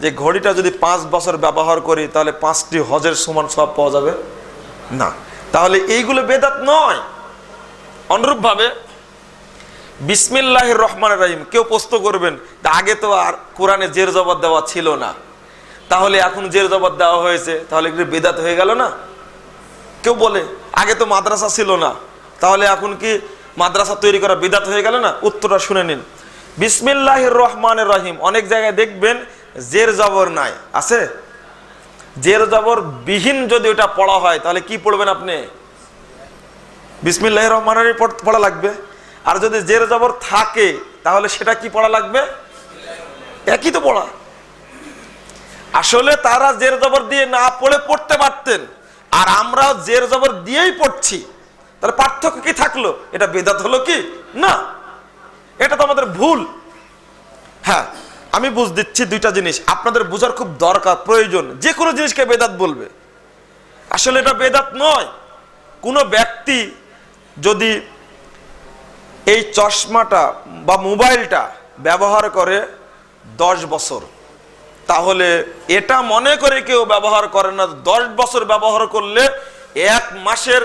যে ঘড়িটা যদি 5 বছর ব্যবহার করি তাহলে 5টি হজের সমান সওয়াব পাওয়া যাবে? না। তাহলে এইগুলো বেদাত নয়। অনুরূপভাবে বিসমিল্লাহির রহমানির রহিম, কেউ প্রশ্ন করবেন আগে তো আর কোরআনে জের জবর দেওয়া ছিল না, তাহলে এখন জের জবর দেওয়া হয়েছে, তাহলে কি বেদাত হয়ে গেল না? কেউ বলে আগে তো মাদ্রাসা ছিল না, তাহলে এখন কি মাদ্রাসা তৈরি করা বিদাত হয়ে গেল না? উত্তরটা শুনে নিন। বিসমিল্লাহির রহমানির রহিম অনেক জায়গায় দেখবেন জের জবর নাই, আছে? জের জবর বিহীন যদি ওটা পড়া হয় তাহলে কি পড়বেন আপনি? বিসমিল্লাহির রহমানির রহিম পড়া লাগবে। আর যদি জের জবর থাকে তাহলে সেটা কি পড়া লাগবে? একই তো পড়া। আসলে তারা জের জবর দিয়ে না পড়ে পড়তে পারতেন, আর আমরা জের জবর দিয়েই পড়ছি, তাহলে পার্থক্য কি থাকলো? এটা বেদাত হলো কি না? এটা তো আমাদের ভুল। হ্যাঁ, আমি বুঝ দিচ্ছি দুইটা জিনিস আপনাদের বোঝার খুব দরকার, প্রয়োজন। যে কোনো জিনিসকে বেদাত বলবে, আসলে এটা বেদাত নয়। কোনো ব্যক্তি যদি এই চশমাটা বা মোবাইলটা ব্যবহার করে 10 বছর, তাহলে এটা মনে করে কেউ ব্যবহার করে না 10 বছর ব্যবহার করলে 1 মাসের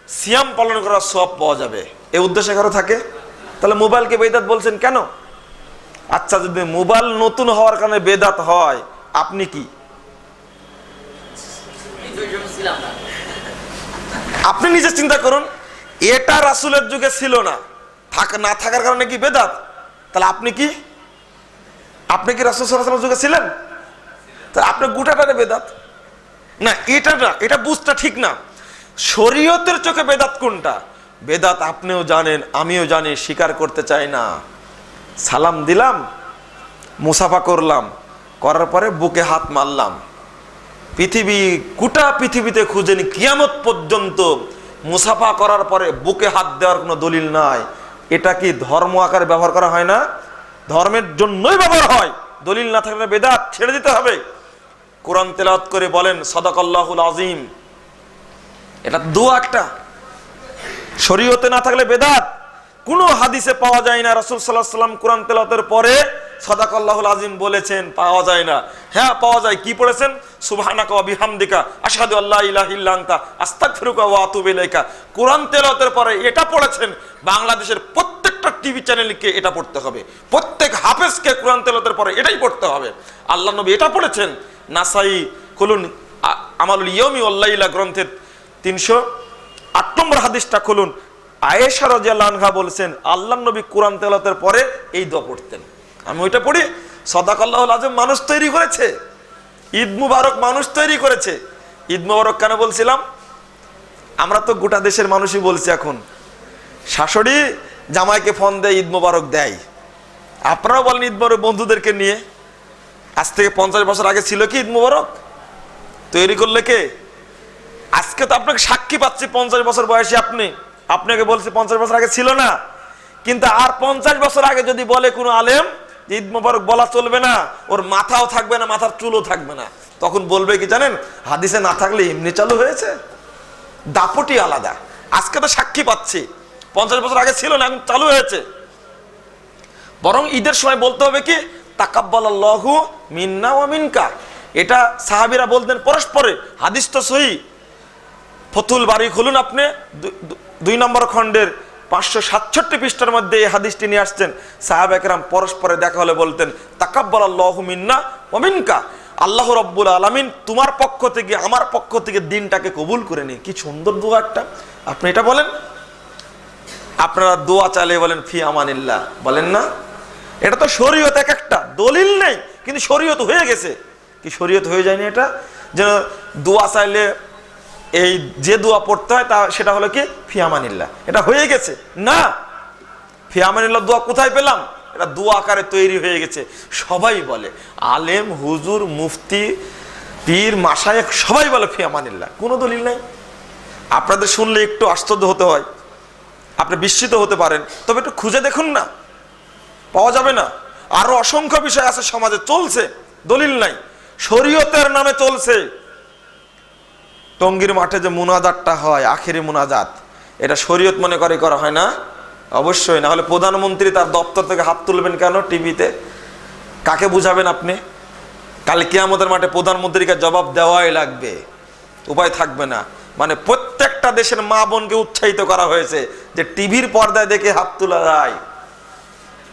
সিয়াম পালন করার সওয়াব পাওয়া যাবে, এই উদ্দেশ্যে কারো থাকে? তাহলে মোবাইলকে বেদাত বলছেন কেন? আচ্ছা, যদি মোবাইল নতুন হওয়ার কারণে বেদাত হয়, আপনি কি? আপনি নিজে চিন্তা করুন, এটা রাসূলের যুগে ছিল না, না থাকার কারণে কি বেদাত? তাহলে আপনি কি? আপনি কি রাসূল সাল্লাল্লাহু আলাইহি ওয়াসাল্লামের যুগে ছিলেন? তাহলে আপনার গোটাটারে বেদাত না, এটা না, এটা বুঝটা ঠিক না। শরীয়তের চোখে বেদাত কোনটা? বেদাত আপনিও জানেন, আমিও জানি, স্বীকার করতে চাই না। সালাম দিলাম, মুসাফা করলাম, করার পরে বুকে হাত মারলাম। গোটা পৃথিবীতে খুঁজেনি কিয়ামত পর্যন্ত মুসাফা করার পরে বুকে হাত দেওয়ার কোনো দলিল নাই। এটা কি ধর্ম আকারে ব্যবহার করা হয় না? ধর্মের জন্যই ব্যবহার হয়। দলিল না থাকলে বেদাত ছেড়ে দিতে হবে। কোরআন তেলাওয়াত করে বলেন সাদাকাল্লাহুল আযীম, এটা দোয়া একটা। শরীয়তে না থাকলে বেদাত। কোনো হাদিসে পাওয়া যায় না রাসূল সাল্লাল্লাহু আলাইহি ওয়াসাল্লাম কোরআন তেলাওয়াতের পরে সাদাকাল্লাহুল আযীম বলেছেন, পাওয়া যায় না। হ্যাঁ পাওয়া যায়, কি পড়েছেন? সুবহানাকা ওয়া বিহামদিকা আশহাদু আল্লা ইলাহা ইল্লা আনতা আস্তাগফিরুকা ওয়া আতুবু ইলাইকা। কোরআন তেলাওয়াতের পরে এটা পড়েছেন। বাংলাদেশের প্রত্যেকটা টিভি চ্যানেলকে এটা পড়তে হবে, প্রত্যেক হাফেজকে কোরআন তেলাওয়াতের পরে এটাই পড়তে হবে। আল্লাহ নবী এটা পড়েছেন। নাসাই খুলুন, আমালুল ইয়াউমি ওয়াল লাইলা গ্রন্থের 308 নম্বর হাদিসটা খুলুন। আয়েশা রাদিয়াল্লাহু আনহা বলছেন আল্লাহর নবী কোরআন তেলাওয়াতের পরে এই দোয়া পড়তেন। আমি ওইটা পড়ি। সাদাকাল্লাহুল আযীম মানুষ তৈরি করেছে, ঈদ মুবারক মানুষ তৈরি করেছে। ঈদ মুবারক কেন বলছিলাম? আমরা তো গোটা দেশের মানুষই বলছি। এখন শাশুড়ি জামাইকে ফোন দেয়, ঈদ মুবারক দেয়। আপনারাও বলেন ঈদ মুবারক বন্ধুদেরকে নিয়ে। আজ থেকে 50 বছর আগে ছিল কি ঈদ মুবারক? তৈরি করলে কে? আজকে তো আপনাকে সাক্ষী পাচ্ছি 50 বছর বয়সী আপনাকে বলছি 50 বছর আগে ছিল না। কিন্তু আর 50 বছর আগে যদি বলে কোনো আলেম ঈদ মোবারক বলা চলবে না, ওর মাথাও থাকবে না, মাথার চুলও থাকবে না, তখন বলবে কি জানেন? হাদিসে না থাকলে এমনি চালু হয়েছে। দাপটি আলাদা। আজকে তো সাক্ষী পাচ্ছি 50 বছর আগে ছিল না, এখন চালু হয়েছে। বরং ঈদের সময় বলতে হবে কি তাকাব্বালাল্লাহু মিন্না ওয়া মিনকা। এটা সাহাবীরা বলতেন পরস্পরে। হাদিস তো সহিহ। ফতুল বারি খুলুন আপনি, 2 নম্বর খণ্ডের 567 পৃষ্ঠার মধ্যে এই হাদিসটি নিয়ে আসছেন। সাহাবা একরাম পরস্পরে দেখা হলে বলতেন তাকাব্বালাল্লাহু মিন্না ওয়া মিনকা। আল্লাহ রাব্বুল আলামিন তোমার পক্ষ থেকে আমার পক্ষ থেকে দিনটাকে কবুল করে নি। কি সুন্দর দোয়া একটা। আপনি এটা বলেন। আপনারা দোয়া চালিয়ে বলেন ফি আমানিল্লাহ, বলেন না? এটা তো শরীয়ত, এক একটা দলিল নেই, কিন্তু শরীয়ত হয়ে গেছে। কি শরীয়ত হয়ে যায়নি এটা? যেন দোয়া চাইলে এই যে দোয়া পড়তে হয় তা সেটা হলো কি ফি আমানিল্লাহ, এটা হয়ে গেছে না। ফি আমানিল্লাহ দোয়া কোথায় পেলাম? এটা দোয়া আকারে তৈরি হয়ে গেছে। সবাই বলে, আলেম, হুজুর, মুফতি, পীর, মাশায়েখ সবাই বলে ফি আমানিল্লাহ। কোনো দলিল নাই। আপনাদের শুনলে একটু আশ্চর্য হতে হয়, আপনি বিস্মিত হতে পারেন, তবে একটু খুঁজে দেখুন না, পাওয়া যাবে না। আরো অসংখ্য বিষয় আছে সমাজে চলছে, দলিল নাই, শরীয়তের নামে চলছে। টঙ্গীর মাঠে যে মুনাজাতটা হয়, আখেরি মুনাজাত, এটা শরীয়ত মনে করে করা হয় না? অবশ্যই। না হলে প্রধানমন্ত্রী তার দপ্তর থেকে হাত তুলবেন কেন টিভিতে? কাকে বুঝাবেন আপনি? কাল কিয়ামতের মাঠে প্রধানমন্ত্রীকে জবাব দেওয়াই লাগবে, উপায় থাকবে না। মানে প্রত্যেকটা দেশের মা বোনকে উৎসাহিত করা হয়েছে যে টিভির পর্দায় দেখে হাত তোলা যায়।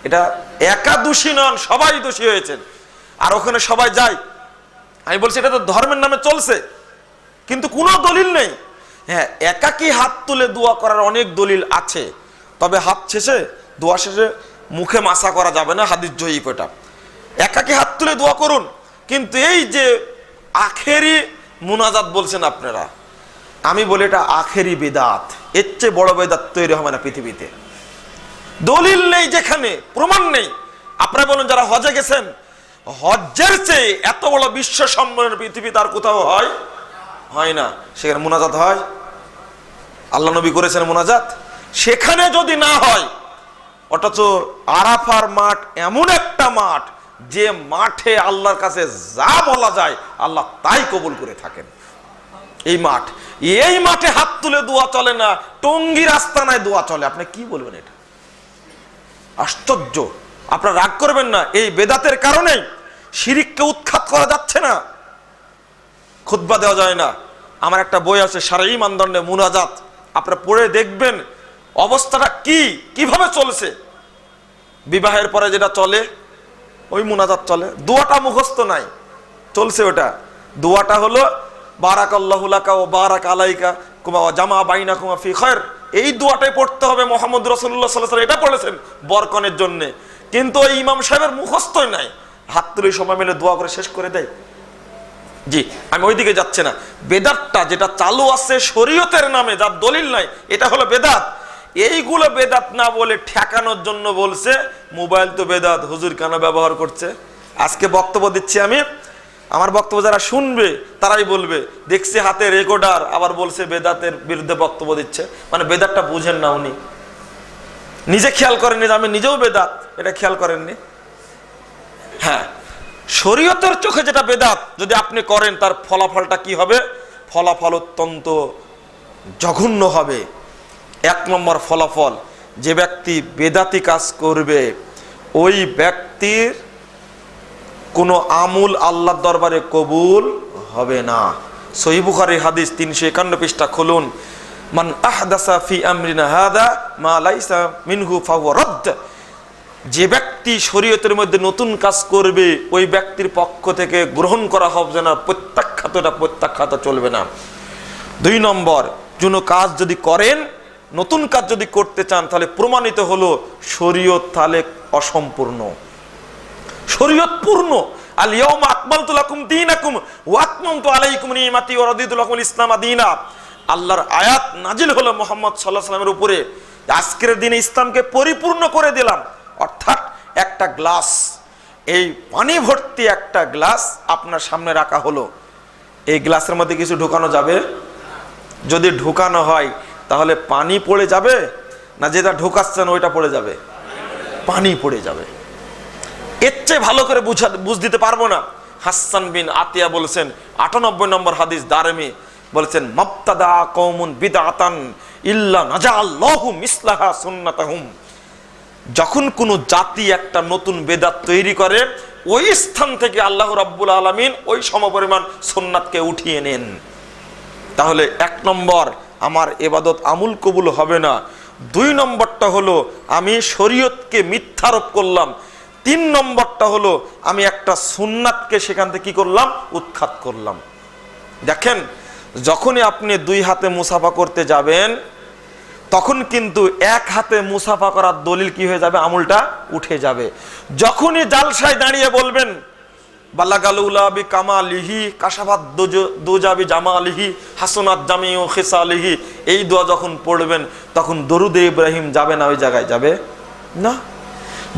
এটা একা দোষী নন, সবাই দোষী হয়েছেন। আর ওখানে সবাই যায়। আমি বলছি এটা তো ধর্মের নামে চলছে, কিন্তু কোনো দলিল নেই। হ্যাঁ, একাকী হাত তুলে দোয়া করার অনেক দলিল আছে, তবে হাত শেষে, দোয়া শেষে মুখে মাসা করা যাবে না, হাদিস জয়ীফ এটা। একাকী হাত তুলে দোয়া করুন, কিন্তু এই যে আখেরি মুনাজাত বলছেন আপনারা, আমি বলি এটা আখেরি বেদাত। এর চেয়ে বড় বেদাত তৈরি হবে না পৃথিবীতে। দলিল নেই, যেখানে প্রমাণ নেই। আপনারা বলুন যারা হজে গেছেন, হজ্জের চেয়ে এত বড় বিশ্ব সম্মেলন পৃথিবীতে আর কোথাও হয়? হয় না। সেখানে মুনাজাত হয়? আল্লাহ নবী করেছেন মুনাজাত? সেখানে যদি না হয়, অথচ আরাফার মাঠ এমন একটা মাঠ যে মাঠে আল্লাহর কাছে যা বলা যায় আল্লাহ তাই কবুল করে থাকেন। এই মাঠে হাত তুলে দোয়া চলে না, টঙ্গীর আস্তানায় দোয়া চলে। আপনি কি বলবেন? এটা আশ্চর্য। আপনারা রাগ করবেন না, এই বেদাতের কারণেই শিরিককে উৎখাত করা যাচ্ছে না, খুতবা দেওয়া যায় না। আমার একটা বই আছে শারঈ মানদণ্ডে মুনাজাত, আপনারা পড়ে দেখবেন অবস্থাটা কিভাবে চলছে। বিবাহের পরে যেটা চলে ওই মুনাজাত চলে, দোয়াটা মুখস্থ নাই, চলছে ওটা। দোয়াটা হলো বারাকাল্লাহু লাকা ওয়া বারাক আলাইকা কুমা ওয়া জামা বাইনাকুমা ফি খায়র, এই দোয়াটাই পড়তে হবে। মুহাম্মদ রাসূলুল্লাহ সাল্লাল্লাহু আলাইহি ওয়াসাল্লাম এটা বলেছেন বরকনের জন্য, কিন্তু ওই ইমাম সাহেবের মুখস্থই নাই, হাত তুলে সময় মিলে দোয়া করে শেষ করে দেয়। জি, আমি ওইদিকে যাচ্ছি না। বেদাতটা যেটা চালু আছে শরীয়তের নামে, যার দলিল নাই, এটা হলো বেদাত। এইগুলো বেদাত না বলে ঠেকানোর জন্য বলছে মোবাইল তো বেদাত, হুজুর কেন ব্যবহার করছে। আজকে বক্তব্য দিচ্ছি আমি, আমার বক্তব্য যারা শুনবে তারাই বলবে দেখছি হাতে রেকর্ডার, আবার বলছে বেদাতের বিরুদ্ধে বক্তব্য দিচ্ছে। মানে বেদাতটা বুঝেন না, উনি নিজে খেয়াল করেননি যে আমি নিজেও বেদাত, এটা খেয়াল করেননি। হ্যাঁ, শরীয়তের চোখে যেটা বেদাত যদি আপনি করেন তার ফলাফলটা কি হবে? ফলাফল অত্যন্ত জঘন্য হবে। এক নম্বর ফলাফল, যে ব্যক্তি বেদাতি কাজ করবে ওই ব্যক্তির কোনো আমল আল্লাহর দরবারে কবুল হবে না। সহিহ বুখারীর হাদিস 351 পৃষ্ঠা খুলুন, মান আহদাসা ফি আমরিনা হাদা মা লাইসা মিনহু ফাহুয়া রাদ্দ। যে ব্যক্তি শরীয়তের মধ্যে নতুন কাজ করবে ওই ব্যক্তির পক্ষ থেকে গ্রহণ করা হবে না, প্রত্যাখ্যাত চলবে না। 2 নম্বর, কোনো কাজ যদি করেন, নতুন কাজ যদি করতে চান, তাহলে প্রমাণিত হলো শরীয়ত তাহলে অসম্পূর্ণ। শরীয়ত পূর্ণ, আল ইয়াউমা আকমালতু লাকুম দীনাকুম ওয়া আতমামতু আলাইকুম নি'মাতি ওয়া রাদিতু লাকুমুল ইসলাম দীনা। আল্লাহর আয়াত নাজিল হলো মুহাম্মদ সাল্লাল্লাহু আলাইহি ওয়াসাল্লামের উপরে, আজকের দিনে ইসলামকে পরিপূর্ণ করে দিলাম। অর্থাৎ একটা গ্লাস, এই পানি ভর্তি একটা গ্লাস আপনার সামনে রাখা হলো, এই গ্লাসের মধ্যে কিছু ঢোকানো যাবে? যদি ঢোকানো হয় তাহলে পানি পড়ে যাবে, না যেটা ঢোকাচ্ছেন ওইটা পড়ে যাবে? পানি পড়ে যাবে। এর চেয়ে ভালো করে বুঝ দিতে পারবো না। হাসান বিন আতিয়া বলেছেন, 98 নম্বর হাদিস দারমি বলেছেন, মাবতাদা কওমুন বিদআতান ইল্লা নাজাআল্লাহু মিসলাহা সুন্নাতাহুম। যখন কোনো জাতি একটা নতুন বেদাত তৈরি করে, ওই স্থান থেকে আল্লাহ রাব্বুল আলামিন ওই সমপরিমাণ সুন্নাতকে উঠিয়ে নেন। তাহলে 1 নম্বর, আমার ইবাদত আমল কবুল হবে না। 2 নম্বরটা হলো আমি শরীয়তকে মিথ্যারোপ করলাম। 3 নম্বরটা হলো আমি একটা সুন্নাতকে সেখান থেকে কি করলাম? উৎখাত করলাম। দেখেন, যখনই আপনি 2 হাতে মুসাফা করতে যাবেন তখন কিন্তু 1 হাতে মুসাফা করার দলিল কি হয়ে যাবে? আমলটা উঠে যাবে। যখনই জালসায় দাঁড়িয়ে বলবেন বালাগাল উলা বি কামালিহি কাশাফাত দুজা বি জামালিহি হাসনাত জামিউ খিসালিহি, এই দোয়া যখন পড়বেন তখন দরুদে ইব্রাহিম যাবে না? ওই জায়গায় যাবে না।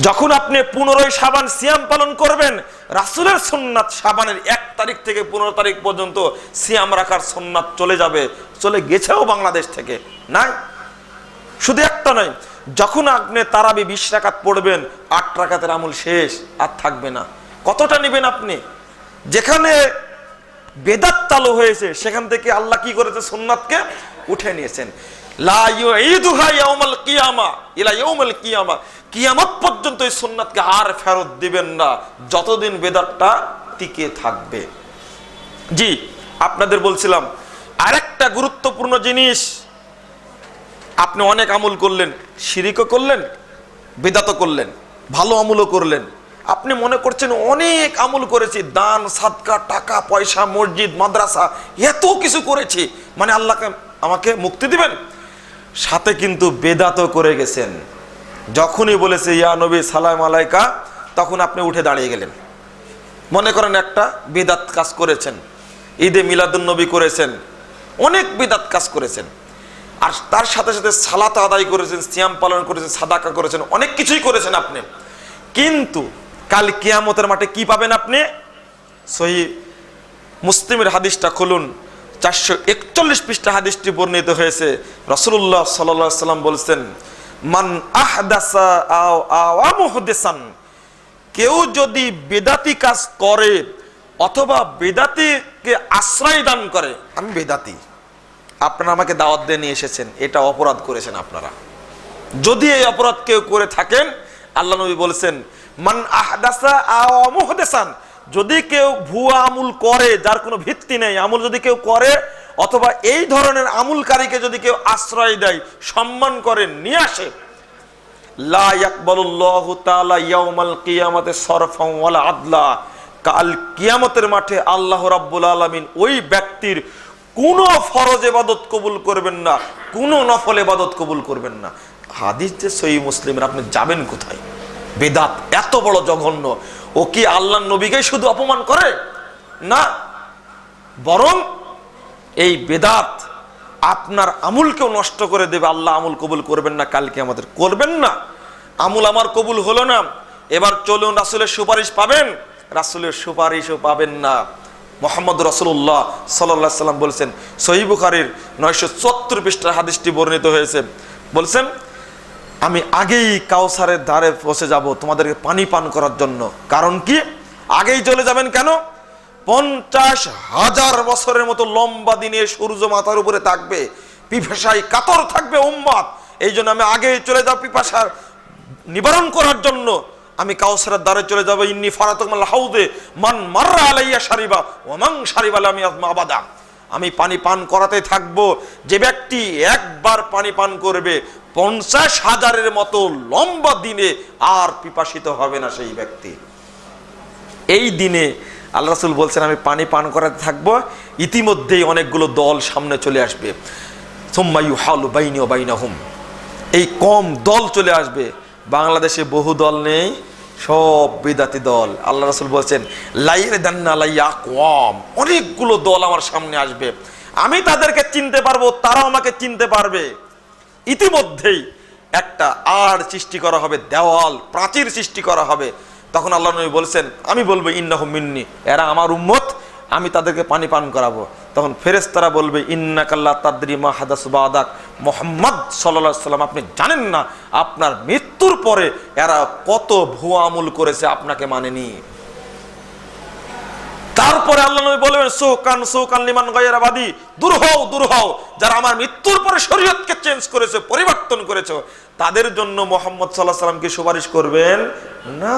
যখন আপনি 15 শাবান সিয়াম পালন করবেন, রাসূলের সুন্নাত শাবানের 1 তারিখ থেকে 15 তারিখ পর্যন্ত সিয়াম রাখার সুন্নাত চলে যাবে, চলে গেছেও বাংলাদেশ থেকে, নাই। শুধু একটা নয়, যখন আপনি তারাবি 20 রাকাত পড়বেন, 8 রাকাতের আমল শেষ, আর থাকবে না। কতটা নেবেন আপনি? যেখানে বেদাত চালু হয়েছে সেখান থেকে আল্লাহ কি করেছে? সুন্নাতকে উঠে নিয়েছেন। লা ইউঈদুহা ইয়াউমাল কিয়ামা ইলা ইয়াউমিল কিয়ামা, কিয়ামত পর্যন্ত এই সুন্নাতকে আর ফেরত দিবেন না যতদিন বেদাতটা টিকে থাকবে। জি, আপনাদের বলছিলাম আরেকটা গুরুত্বপূর্ণ জিনিস, আপনি অনেক আমল করলেন, শিরিকও করলেন, বেদাতও করলেন, ভালো আমলও করলেন। আপনি মনে করছেন অনেক আমল করেছি, দান সাদকা, টাকা পয়সা, মসজিদ মাদ্রাসা, এত কিছু করেছি, মানে আল্লাহকে আমাকে মুক্তি দিবেন। সাথে কিন্তু বেদাতও করে গেছেন। যখনই বলেছে ইয়া নবী সালাম আলাইকা, তখন আপনি উঠে দাঁড়িয়ে গেলেন। মনে করেন একটা বেদাত কাজ করেছেন, ঈদে মিলাদুন নবী করেছেন, অনেক বেদাত কাজ করেছেন, আর তার সাথে সাথে সালাত আদায় করেছেন, সিয়াম পালন করেছেন, সাদাকা করেছেন, অনেক কিছুই করেছেন আপনি। কিন্তু কাল কিয়ামতের মাঠে কি পাবেন আপনি? সহিহ মুসলিমের হাদিসটা খুলুন, 441 পৃষ্ঠা হাদিসটি বর্ণিত হয়েছে। রাসূলুল্লাহ সাল্লাল্লাহু আলাইহি ওয়াসাল্লাম বলেছেন, মান আহদাসা আও আওয়া মুহদিসান, কেউ যদি বেদাতি কাজ করে অথবা বেদাতিকে আশ্রয় দান করে, আমি বেদাতি, আপনারা আমাকে দাওয়াত দিয়ে নিয়ে এসেছেন, এটা অপরাধ করেছেন আপনারা। যদি এই অপরাধ কেউ করে থাকেন, আল্লাহ নবী বলেছেন মান আহদাসা আও মুহদিসান, যদি কেউ ভুয়া আমল করে যার কোনো ভিত্তি নেই, আমল যদি কেউ করে অথবা এই ধরনের আমলকারীকে যদি কেউ আশ্রয় দেয়, সম্মান করে, নিয়ে আসে, লা ইয়াকবালুল্লাহু তাআলা ইয়াউমাল কিয়ামাতি সরফান ওয়ালা আদলা, কাল কিয়ামতের মাঠে আল্লাহ রাব্বুল আলামিন ওই ব্যক্তির কোনো ফরজ ইবাদত কবুল করবেন না, কোনো নফল ইবাদত কবুল করবেন না। হাদিস যে সহিহ মুসলিমের, আপনি যাবেন কোথায়? বেদাত এত বড় জঘন্য, ও কি আল্লাহর নবীকে শুধু অপমান করে না, বরং এই বেদাত আপনার আমুলকেও নষ্ট করে দেবে। আল্লাহ আমুল কবুল করবেন না, কালকে আমাদের করবেন না। আমুল আমার কবুল হলো না, এবার চলুন রাসূলের সুপারিশ পাবেন, রাসূলের সুপারিশও পাবেন না। মুহাম্মদ রাসূলুল্লাহ সাল্লাল্লাহু আলাইহি সাল্লাম বলেছেন, সহিহ বুখারীর 974 পৃষ্ঠার হাদিসটি বর্ণিত হয়েছে, বলছেন আমি আগেই কাউসারের ধারে পৌঁছে যাব তোমাদেরকে পানি পান করার জন্য। কারণ কি আগেই চলে যাবেন কেন? 50,000 বছরের মতো লম্বা দিনে সূর্য মাথার উপরে থাকবে, পিপাসায় কাতর থাকবে উম্মত, এই জন্য আমি আগেই চলে যাব পিপাসার নিবারণ করার জন্য। আমি কাউসারের দ্বারে চলে যাব। ইন্নী ফারাতুকুল হাউদে মান মাররা আলাইয়া শারিবা ওয়া মান শারিবা লাম ইয়াজমা আবাদা। আমি পানি পান করাতে থাকবো, যে ব্যক্তি একবার পানি পান করবে 50,000-এর মতো লম্বা দিনে আর পিপাসিত হবে না সেই ব্যক্তি। এই দিনে আল্লাহ রাসূল বলছেন আমি পানি পান করাতে থাকবো, ইতিমধ্যেই অনেকগুলো দল সামনে চলে আসবে। সুম্মা ইউহালু বাইনি ওয়া বাইনাহুম, এই কম দল চলে আসবে। বাংলাদেশে বহু দল নেই, সব বিদাতি দল। আল্লাহ রাসূল বলছেন লাইয়াদান্না আলাইয়া আকওয়াম, অনেকগুলো দল আমার সামনে আসবে, আমি তাদেরকে চিনতে পারবো, তারাও আমাকে চিনতে পারবে। ইতিমধ্যেই একটা আড় সৃষ্টি করা হবে, দেওয়াল প্রাচীর সৃষ্টি করা হবে। তখন আল্লাহ নবী বলছেন আমি বলবো ইন্নাহুম মিন্নি, এরা আমার উম্মত, আমি তাদেরকে পানি পান করাবো। তখন ফেরেশতারা বলবে ইন্নাকা লা তাদরি মা হাদাসু বাদাক, মুহাম্মদ সাল্লাল্লাহু আলাইহি সাল্লাম আপনি জানেন না আপনার মৃত্যুর পরে এরা কত ভুয়া আমল করেছে, আপনাকে মানেনি। তারপরে আল্লাহ নবী বলবেন সুকান লিমান গায়রা বাদি, দূর হও যারা আমার মৃত্যুর পরে শরীয়তকে চেঞ্জ করেছে, পরিবর্তন করেছে, তাদের জন্য মুহাম্মদ সাল্লাল্লাহু আলাইহি সাল্লাম কি সুপারিশ করবেন না,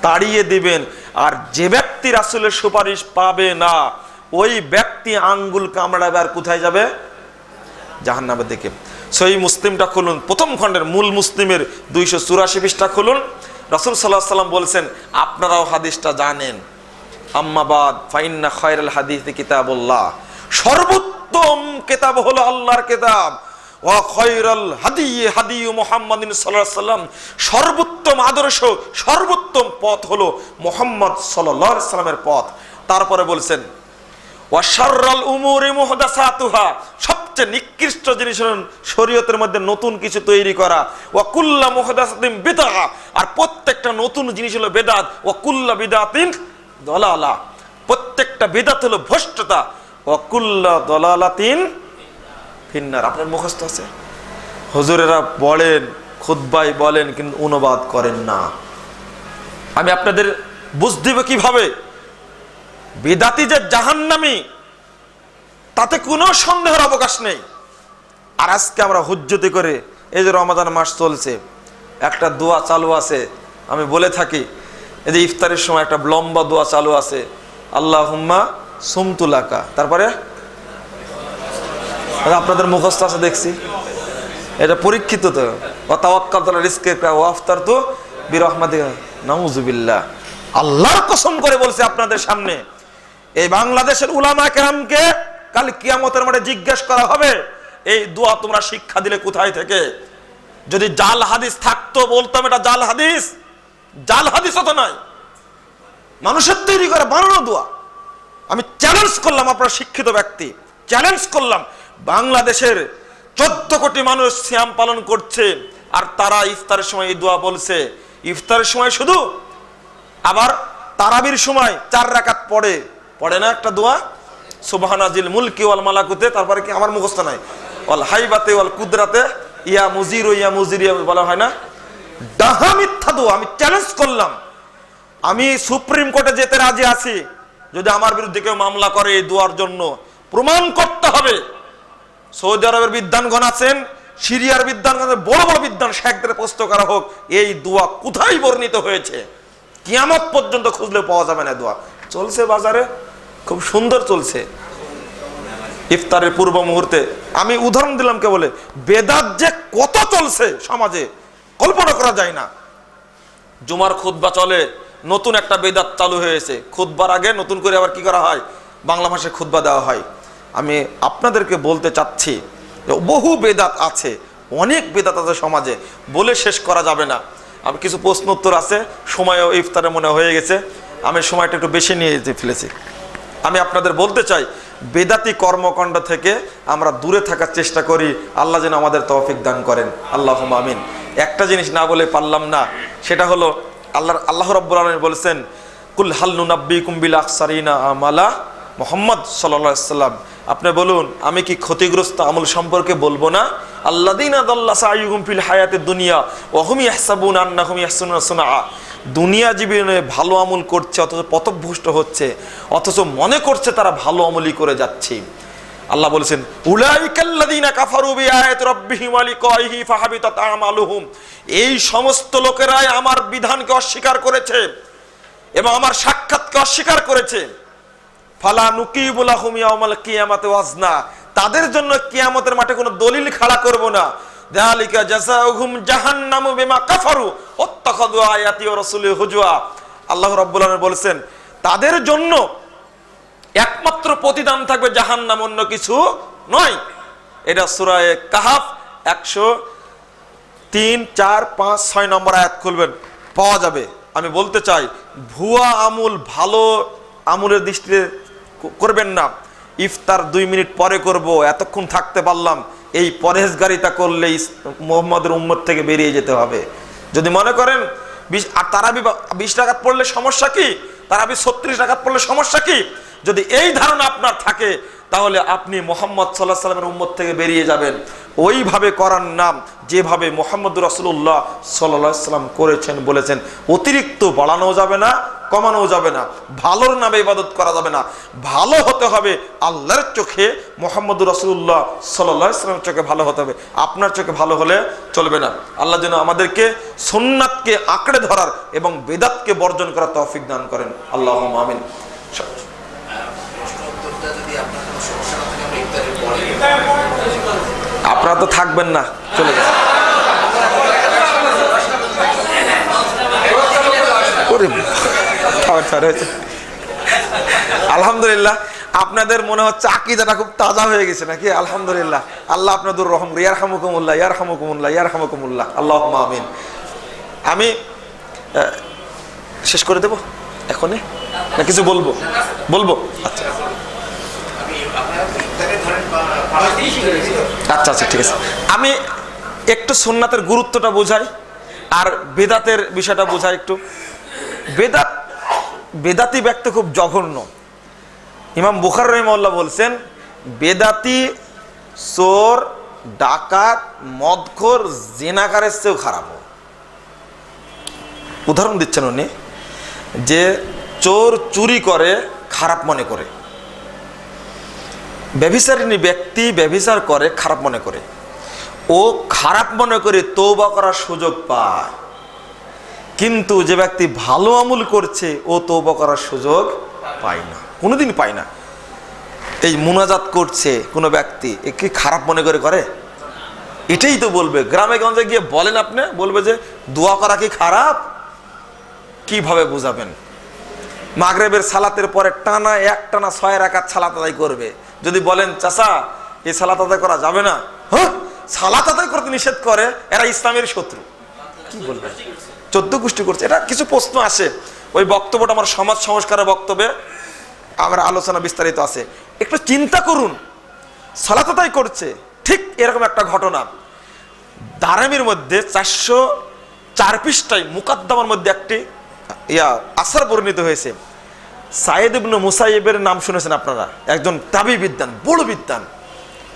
তাড়িয়ে দিবেন। আর যে ব্যক্তি রাসূলের সুপারিশ পাবে না, ওই ব্যক্তি আঙ্গুল কামড়াবে, আর কোথায় যাবে? জাহান্নামের দিকে। সহিহ মুসলিমটা খুলুন, প্রথম খণ্ডের মূল মুসলিমের 284 পৃষ্ঠা খুলুন। রাসূল সাল্লাল্লাহু আলাইহি সাল্লাম বলেছেন, আপনারাও হাদিসটা জানেন, আম্মা বাদ ফাইন্না খায়রাল হাদিসি কিতাবুল্লাহ, সর্বোত্তম কিতাব হলো আল্লাহর কিতাব, ওয়া খায়রাল হাদি হাদি মুহাম্মাদিন সাল্লাল্লাহু আলাইহি সাল্লাম, সর্বোত্তম আদর্শ সর্বোত্তম পথ হলো মুহাম্মদ সাল্লাল্লাহু আলাইহি সাল্লামের পথ। তারপরে বলছেন ওয়া শাররাল উমুরি মুহদাসাতুহা, সবচেয়ে নিকৃষ্ট জিনিস হলো শরীয়তের মধ্যে নতুন কিছু তৈরি করা, ওয়া কুল্লু মুহদাসাতিন বিদআহ, আর প্রত্যেকটা নতুন জিনিস হলো বেদাত, ওয়া কুল্লু বিদআতিন দলালা, প্রত্যেকটা বিদআত হলো ভ্রষ্টতা, ওয়া কুল্লু দলালাতিন ফিন্নার। আপনার মুখস্থ আছে? হুজুরেরা বলেন, খুতবায় বলেন, কিন্তু অনুবাদ করেন না। আমি আপনাদের বুঝ দিব কিভাবে? বিদাতি যে জাহান্নামী, তাতে কোনো সন্দেহের অবকাশ নেই। আর আজকে আমরা হুজ্জতি করে, এই যে রমাদান মাস চলছে, একটা দোয়া চালু আছে, আমি বলে থাকি, এই যে ইফতারের সময় একটা লম্বা দোয়া চালু আছে, আল্লাহুম্মা সুমতু লাকা, তারপরে আপনাদের মুখস্থ আছে দেখছি, এটা পরীক্ষিত তো, ওয়া তাওয়াক্কালতু আলা রিজকিকা ওয়া আফতারতু বিরহমাতিকা, নাউযুবিল্লাহ। আল্লাহর কসম করে বলছে আপনাদের সামনে, এই বাংলাদেশের উলামা কেরামকে কাল কিয়ামতের মাঠে জিজ্ঞেস করা হবে, এই দোয়া তোমরা শিক্ষা দিলে কোথায় থেকে? যদি জাল হাদিস থাকতো বলতাম এটা জাল হাদিস, জাল হাদিস তো নয়, মানুষের তৈরি করে বানানো দোয়া। আমি চ্যালেঞ্জ করলাম, আপনারা শিক্ষিত ব্যক্তি, চ্যালেঞ্জ করলাম, বাংলাদেশের 14 কোটি মানুষ সিয়াম পালন করছে, আর তারা ইফতারের সময় এই দোয়া বলছে। ইফতারের সময় শুধু, আবার তারাবির সময় 4 রাকাত পড়ে না একটা দোয়া, সুবহানাজিল মুলকি ওয়াল মালাকুতে, তারপরে কি আমার মুখস্থ নাই, ওয়াল হাইবাতে ওয়াল কুদরাতে ইয়া মুজির ইয়া মুজিরিয়া বলা হয় না? ডাহা মিথ্যা দোয়া। আমি চ্যালেঞ্জ করলাম, আমি সুপ্রিম কোর্টে যেতে রাজি আছি, যদি আমার বিরুদ্ধে কেউ মামলা করে এই দোয়ার জন্য, প্রমাণ করতে হবে। সৌদি আরবের বিদ্বানগণ আছেন, সিরিয়ার বিদ্বানগণ, বড় বড় বিদ্বান শেখদের প্রশ্ন করা হোক, এই দোয়া কোথায় বর্ণিত হয়েছে? কিয়ামত পর্যন্ত খুঁজলে পাওয়া যাবে না। দোয়া চলছে বাজারে, খুব সুন্দর চলছে। ইফতারের পূর্ব মুহূর্তে আমি উদাহরণ দিলাম কে বলে, বেদাত যে কত চলছে সমাজে, কল্পনা করা যায় না। জুমার খুতবা চলে, নতুন একটা বেদাত চালু হয়েছে, খুতবার আগে নতুন করে আবার কি করা হয়, বাংলা ভাষায় খুতবা দেওয়া হয়। আমি আপনাদেরকে বলতে চাচ্ছি যে বহু বেদাত আছে, অনেক বেদাত আছে সমাজে, বলে শেষ করা যাবে না। আমি কিছু প্রশ্ন উত্তর আছে, সময়ও ইফতারে মনে হয়ে গেছে, আমি সময়টা একটু বেশি নিয়ে ফেলেছি। আমি আপনাদের বলতে চাই, বেদাতি কর্মকাণ্ড থেকে আমরা দূরে থাকার চেষ্টা করি। আল্লাহ যেন আমাদের তৌফিক দান করেন, আল্লাহুম্মা আমিন। একটা জিনিস না বলে পারলাম না, সেটা হলো আল্লাহ রাব্বুল আলামিন বলেছেন, কুল হাল নুনাব্বিকুম বিল আখসারিনা আমালা। মুহাম্মদ সাল্লাল্লাহু আলাইহি ওয়াসাল্লাম, আপনি বলুন, আমি কি ক্ষতিগ্রস্ত আমল সম্পর্কে বলবো না? আল্লাযীনা দাল্লা সাইয়ুহুম ফিল হায়াতিদ দুনিয়া ওয়া হুম ইয়াহসাবুনা আন্নাহুম ইয়াহসুনুনা সুনআ। দুনিয়া জীবনে ভালো আমল করছে, অথচ পথভ্রষ্ট হচ্ছে, অথচ মনে করছে তারা ভালো আমলই করে যাচ্ছে। আল্লাহ বলেছেন, উলাইকাল্লাযীনা কাফারু বিআয়াতি রাব্বিহিম ওয়া লিকাইহি ফাহাবিতাত আমালুহুম। এই সমস্ত লোকেরাই আমার বিধানকে অস্বীকার করেছে এবং আমার সাক্ষাৎকে অস্বীকার করেছে। ফালা নুকিবু লাহুম ইয়াউমাল কিয়ামাতি ওয়াজনা। তাদের জন্য কিয়ামতের মাঠে কোনো দলিল খাড়া করব না। যালিকা জাযাউহুম জাহান্নামু বিমা কাফারু ওয়াত্তাখাযু আয়াতি ওয়া রাসূলি হুজুয়া। আল্লাহ রাব্বুল আলামিন বলেছেন, তাদের জন্য একমাত্র প্রতিদান থাকবে জাহান্নাম, অন্য কিছু নয়। এটা সূরা কাহাফ 103, 4, 5, 6 নম্বর আয়াত খুলবেন, পাওয়া যাবে। আমি বলতে চাই, ভুয়া আমল ভালো আমলের দৃষ্টিতে করবেন না। ইফতার 2 মিনিট পরে করব, এতক্ষণ থাকতে পারলাম, এই পরহেজগারিতা করলে মুহাম্মদের উম্মত থেকে বেরিয়ে যেতে হবে। যদি মনে করেন আর তারাবি 20 রাকাত পড়লে সমস্যা কি, তারাবি 36 রাকাত পড়লে সমস্যা কি, যদি এই ধারণা আপনার থাকে, তাহলে আপনি মুহাম্মদ সাল্লাল্লাহু আলাইহি ওয়াসাল্লামের উম্মত থেকে বেরিয়ে যাবেন। ওইভাবে করার নাম যেভাবে মুহাম্মদুর রাসূলুল্লাহ সাল্লাল্লাহু আলাইহি ওয়াসাল্লাম করেছেন বলেছেন, অতিরিক্ত বাড়ানো যাবে না, কমানো যাবে না, ভালোর নামে ইবাদত করা যাবে না। ভালো হতে হবে আল্লাহর চোখে, মুহাম্মদুর রাসূলুল্লাহ সাল্লাল্লাহু আলাইহি ওয়াসাল্লামের চোখে ভালো হতে হবে, আপনার চোখে ভালো হলে চলবে না। আল্লাহ যেন আমাদেরকে সুন্নাতকে আঁকড়ে ধরার এবং বেদাতকে বর্জন করার তৌফিক দান করেন, আল্লাহুম্মা আমিন। আপনারা তো থাকবেন না, চলে যান। আলহামদুলিল্লাহ, আপনাদের মনে হচ্ছে আকীদাটা খুব তাজা হয়ে গেছে নাকি? আলহামদুলিল্লাহ, আল্লাহ আপনাদের রহম, ইয়ারহামুকুমুল্লাহ ইয়ারহামুকুমুল্লাহ ইয়ারহামুকুমুল্লাহ, আল্লাহুম্মা আমিন। আমি শেষ করে দেব এখনই না কিছু বলবো? আচ্ছা আচ্ছা আচ্ছা ঠিক আছে। আমি একটু সুন্নাতের গুরুত্বটা বোঝাই আর বেদাতের বিষয়টা বোঝাই একটু। বেদাতি ব্যক্তি খুব জঘন্য। ইমাম বুখারী রাহিমাহুল্লাহ বলছেন, বেদাতি চোর, ডাকাত, মদখোর, জিনাকারের চেয়েও খারাপ। উদাহরণ দিচ্ছেন উনি, যে চোর চুরি করে খারাপ মনে করে, ব্যভিচারিণী ব্যক্তি ব্যভিচার করে খারাপ মনে করে, ও খারাপ মনে করে তওবা করার সুযোগ পায়। কিন্তু যে ব্যক্তি ভালো আমল করছে ও তওবা করার সুযোগ পায় না, কোনোদিন পায় না। এই মুনাজাত করছে কোনো ব্যক্তি, এ কি খারাপ মনে করে? এটাই তো বলবে। গ্রামে গঞ্জে গিয়ে বলেন, আপনি বলবে যে দোয়া করা কি খারাপ? কিভাবে বুঝাবেন? মাগরিবের সালাতের পরে একটানা 6 রাকাত সালাত আদায় করবে। যদি বলেন, চাচা এই সালাত আদায় করা যাবে না, হ্যাঁ সালাত আদায় করতে নিষেধ করে, এরা ইসলামের শত্রু, কি বলবেন? 14 গোষ্ঠী করছে। এটা কিছু প্রশ্ন আসে, ওই বক্তব্যটা আমার সমাজ সংস্কারের বক্তব্যে আমার আলোচনা বিস্তারিত আছে। একটু চিন্তা করুন, সালাত আদায় করছে, ঠিক এরকম একটা ঘটনা দারামির মধ্যে 404 পৃষ্ঠায় মুকাদ্দামার মধ্যে একটি আসার বর্ণিত হয়েছে। সাইদ ইবনে মুসাইয়িবের নাম শুনেছেন আপনারা, একজন তাবী বিদ্বান, বড় বিদ্বান।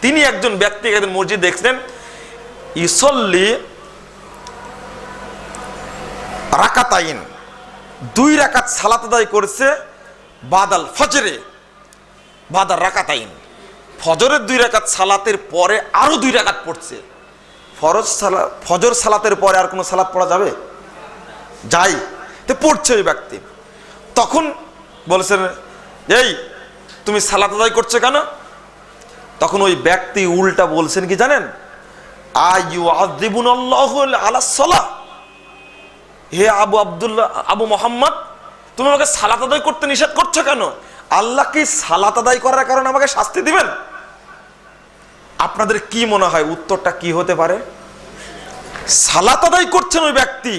তিনি একজন ব্যক্তি একদিন মসজিদ দেখলেন, ইসল্লি রাকাতাইন, 2 রাকাত সালাত আদায় করছে, বাদাল ফজরে, বাদাল রাকাতাইন, ফজরের 2 রাকাত সালাতের পরে আরো 2 রাকাত পড়ছে। ফজর সালাতের পরে আর কোনো সালাত পড়া যাবে? যাই, তো পড়ছে ওই ব্যক্তি। তখন বলেছেন, এই তুমি সালাত আদায় করছো কেন? তখন ওই ব্যক্তি উল্টা বলছেন কি জানেন? আইয়ুআযিবুনাল্লাহু আলাস সালাহ, হে আবু মোহাম্মদ, তুমি আমাকে সালাত আদায় করতে নিষেধ করছো কেন? আল্লাহ কি সালাত আদায় করার কারণে আমাকে শাস্তি দিবেন? আপনাদের কি মনে হয় উত্তরটা কি হতে পারে? সালাত আদায় করছেন ওই ব্যক্তি,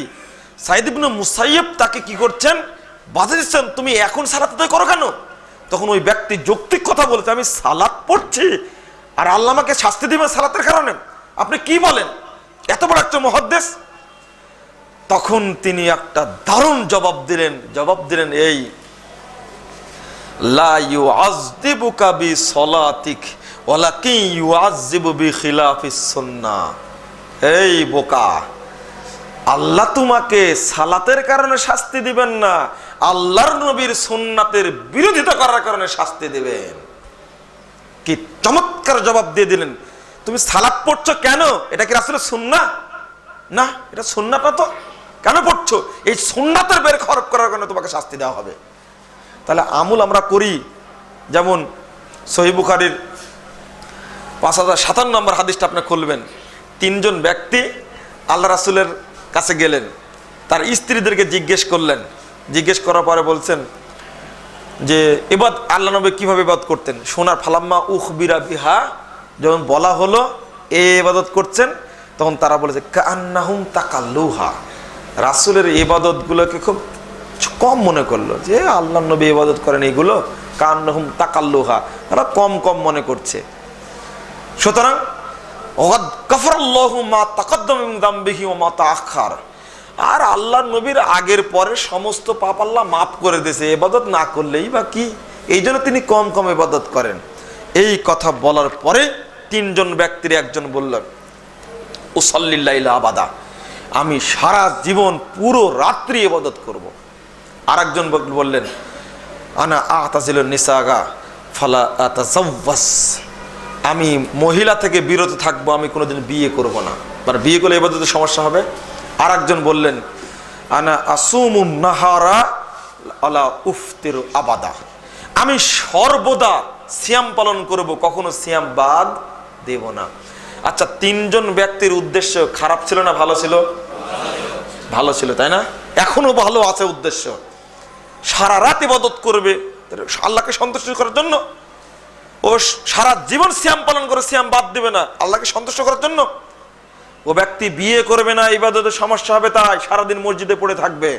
সাঈদ ইবনে মুসাইয়্যিব তাকে কি করছেন, বাধা দিচ্ছেন, তুমি এখন সালাত আদায় করো কেন? তখন ওই ব্যক্তি যৌক্তিক কথা বলছে, আমি সালাত পড়ছি আর আল্লাহ আমাকে শাস্তি দিবেন সালাতের কারণে? আপনি কি বলেন? এত বড় একটা মুহাদ্দিস। তখন তিনি একটা দারুণ জবাব দিলেন এই, লা ইউআযযিবুকা বিসলাতিক ওয়ালাকিন ইউআযযিবু বিখিলাফিস সুন্নাহ। এই বোকা, আল্লাহ তোমাকে সালাতের কারণে শাস্তি দিবেন না, আল্লাহর নবীর সুন্নাতের বিরোধিতা করার কারণে শাস্তি দিবেন। কি চমৎকার জবাব দিয়ে দিলেন। তুমি সালাত পড়ছো কেন? এটা কি রাসূলের সুন্নাহ? না, এটা সুন্নাহ না। তো কেন পড়ছো? এই সুন্নাতের বের খরচ করার কারণে তোমাকে শাস্তি দেওয়া হবে। তাহলে আমল আমরা করি, যেমন সহিহ বুখারীর 5057 নম্বর হাদিসটা আপনি খুলবেন। 3 জন ব্যক্তি আল্লাহ রাসূলের কাছে গেলেন, তার স্ত্রীদেরকে জিজ্ঞেস করার পরে বলছেন যে আল্লাহ নবী কিভাবে ইবাদত করতেন। সোনার ফালাম্মা উখবিরা বিহা, যখন বলা হলো এই ইবাদত করছেন, তখন তারা বলেছে কান্নাহুম তাকাল্লুহা, রাসূলের ইবাদতগুলোকে খুব কম মনে করলো, যে আল্লাহ নবী ইবাদত করেন এগুলো, কান্নাহুম তাকাল্লুহা, তারা কম কম মনে করছে। সুতরাং ওয়াদ গাফারাল্লাহু মা তাকাদ্দামা মিন যামবিহি ওয়া মা তাআখার, আর আল্লাহ নবীর আগের পরে সমস্ত পাপ আল্লাহ মাফ করে দিয়েছে, ইবাদত না করলেই বা কি, এই জন্য তিনি কম কম ইবাদত করেন। এই কথা বলার পরে 3 জন ব্যক্তির একজন বললেন উসাল্লিল লাইলা আবাদা, আমি সারা জীবন পুরো রাত্রি ইবাদত করব। আরেকজন বললেন আনা আতাজিলুন নিসাগা ফালা আতাজাওয়াজ, আমি মহিলা থেকে বিরত থাকবো, আমি কোনোদিন বিয়ে করব না, মানে বিয়ে করলে ইবাদতের সমস্যা হবে। আরেকজন বললেন আনা আসুমুন নাহারা আলা উফতিরু আবাদা, আমি সর্বদা সিয়াম পালন করব, কখনো সিয়াম বাদ দেব না। আচ্ছা, 3 জন ব্যক্তির উদ্দেশ্য খারাপ ছিল না ভালো ছিল? ভালো ছিল, তাই না? এখনো ভালো আছে উদ্দেশ্য। সারা রাত ইবাদত করবে আল্লাহকে সন্তুষ্ট করার জন্য, ও সারা জীবন সিয়াম পালন করে সিয়াম বাদ দেবে না আল্লাহকে সন্তুষ্ট করার জন্য। ও ব্যক্তি বিয়ে করবে না, ইবাদতের সমস্যা হবে তাই সারাদিন মসজিদে পড়ে থাকবে,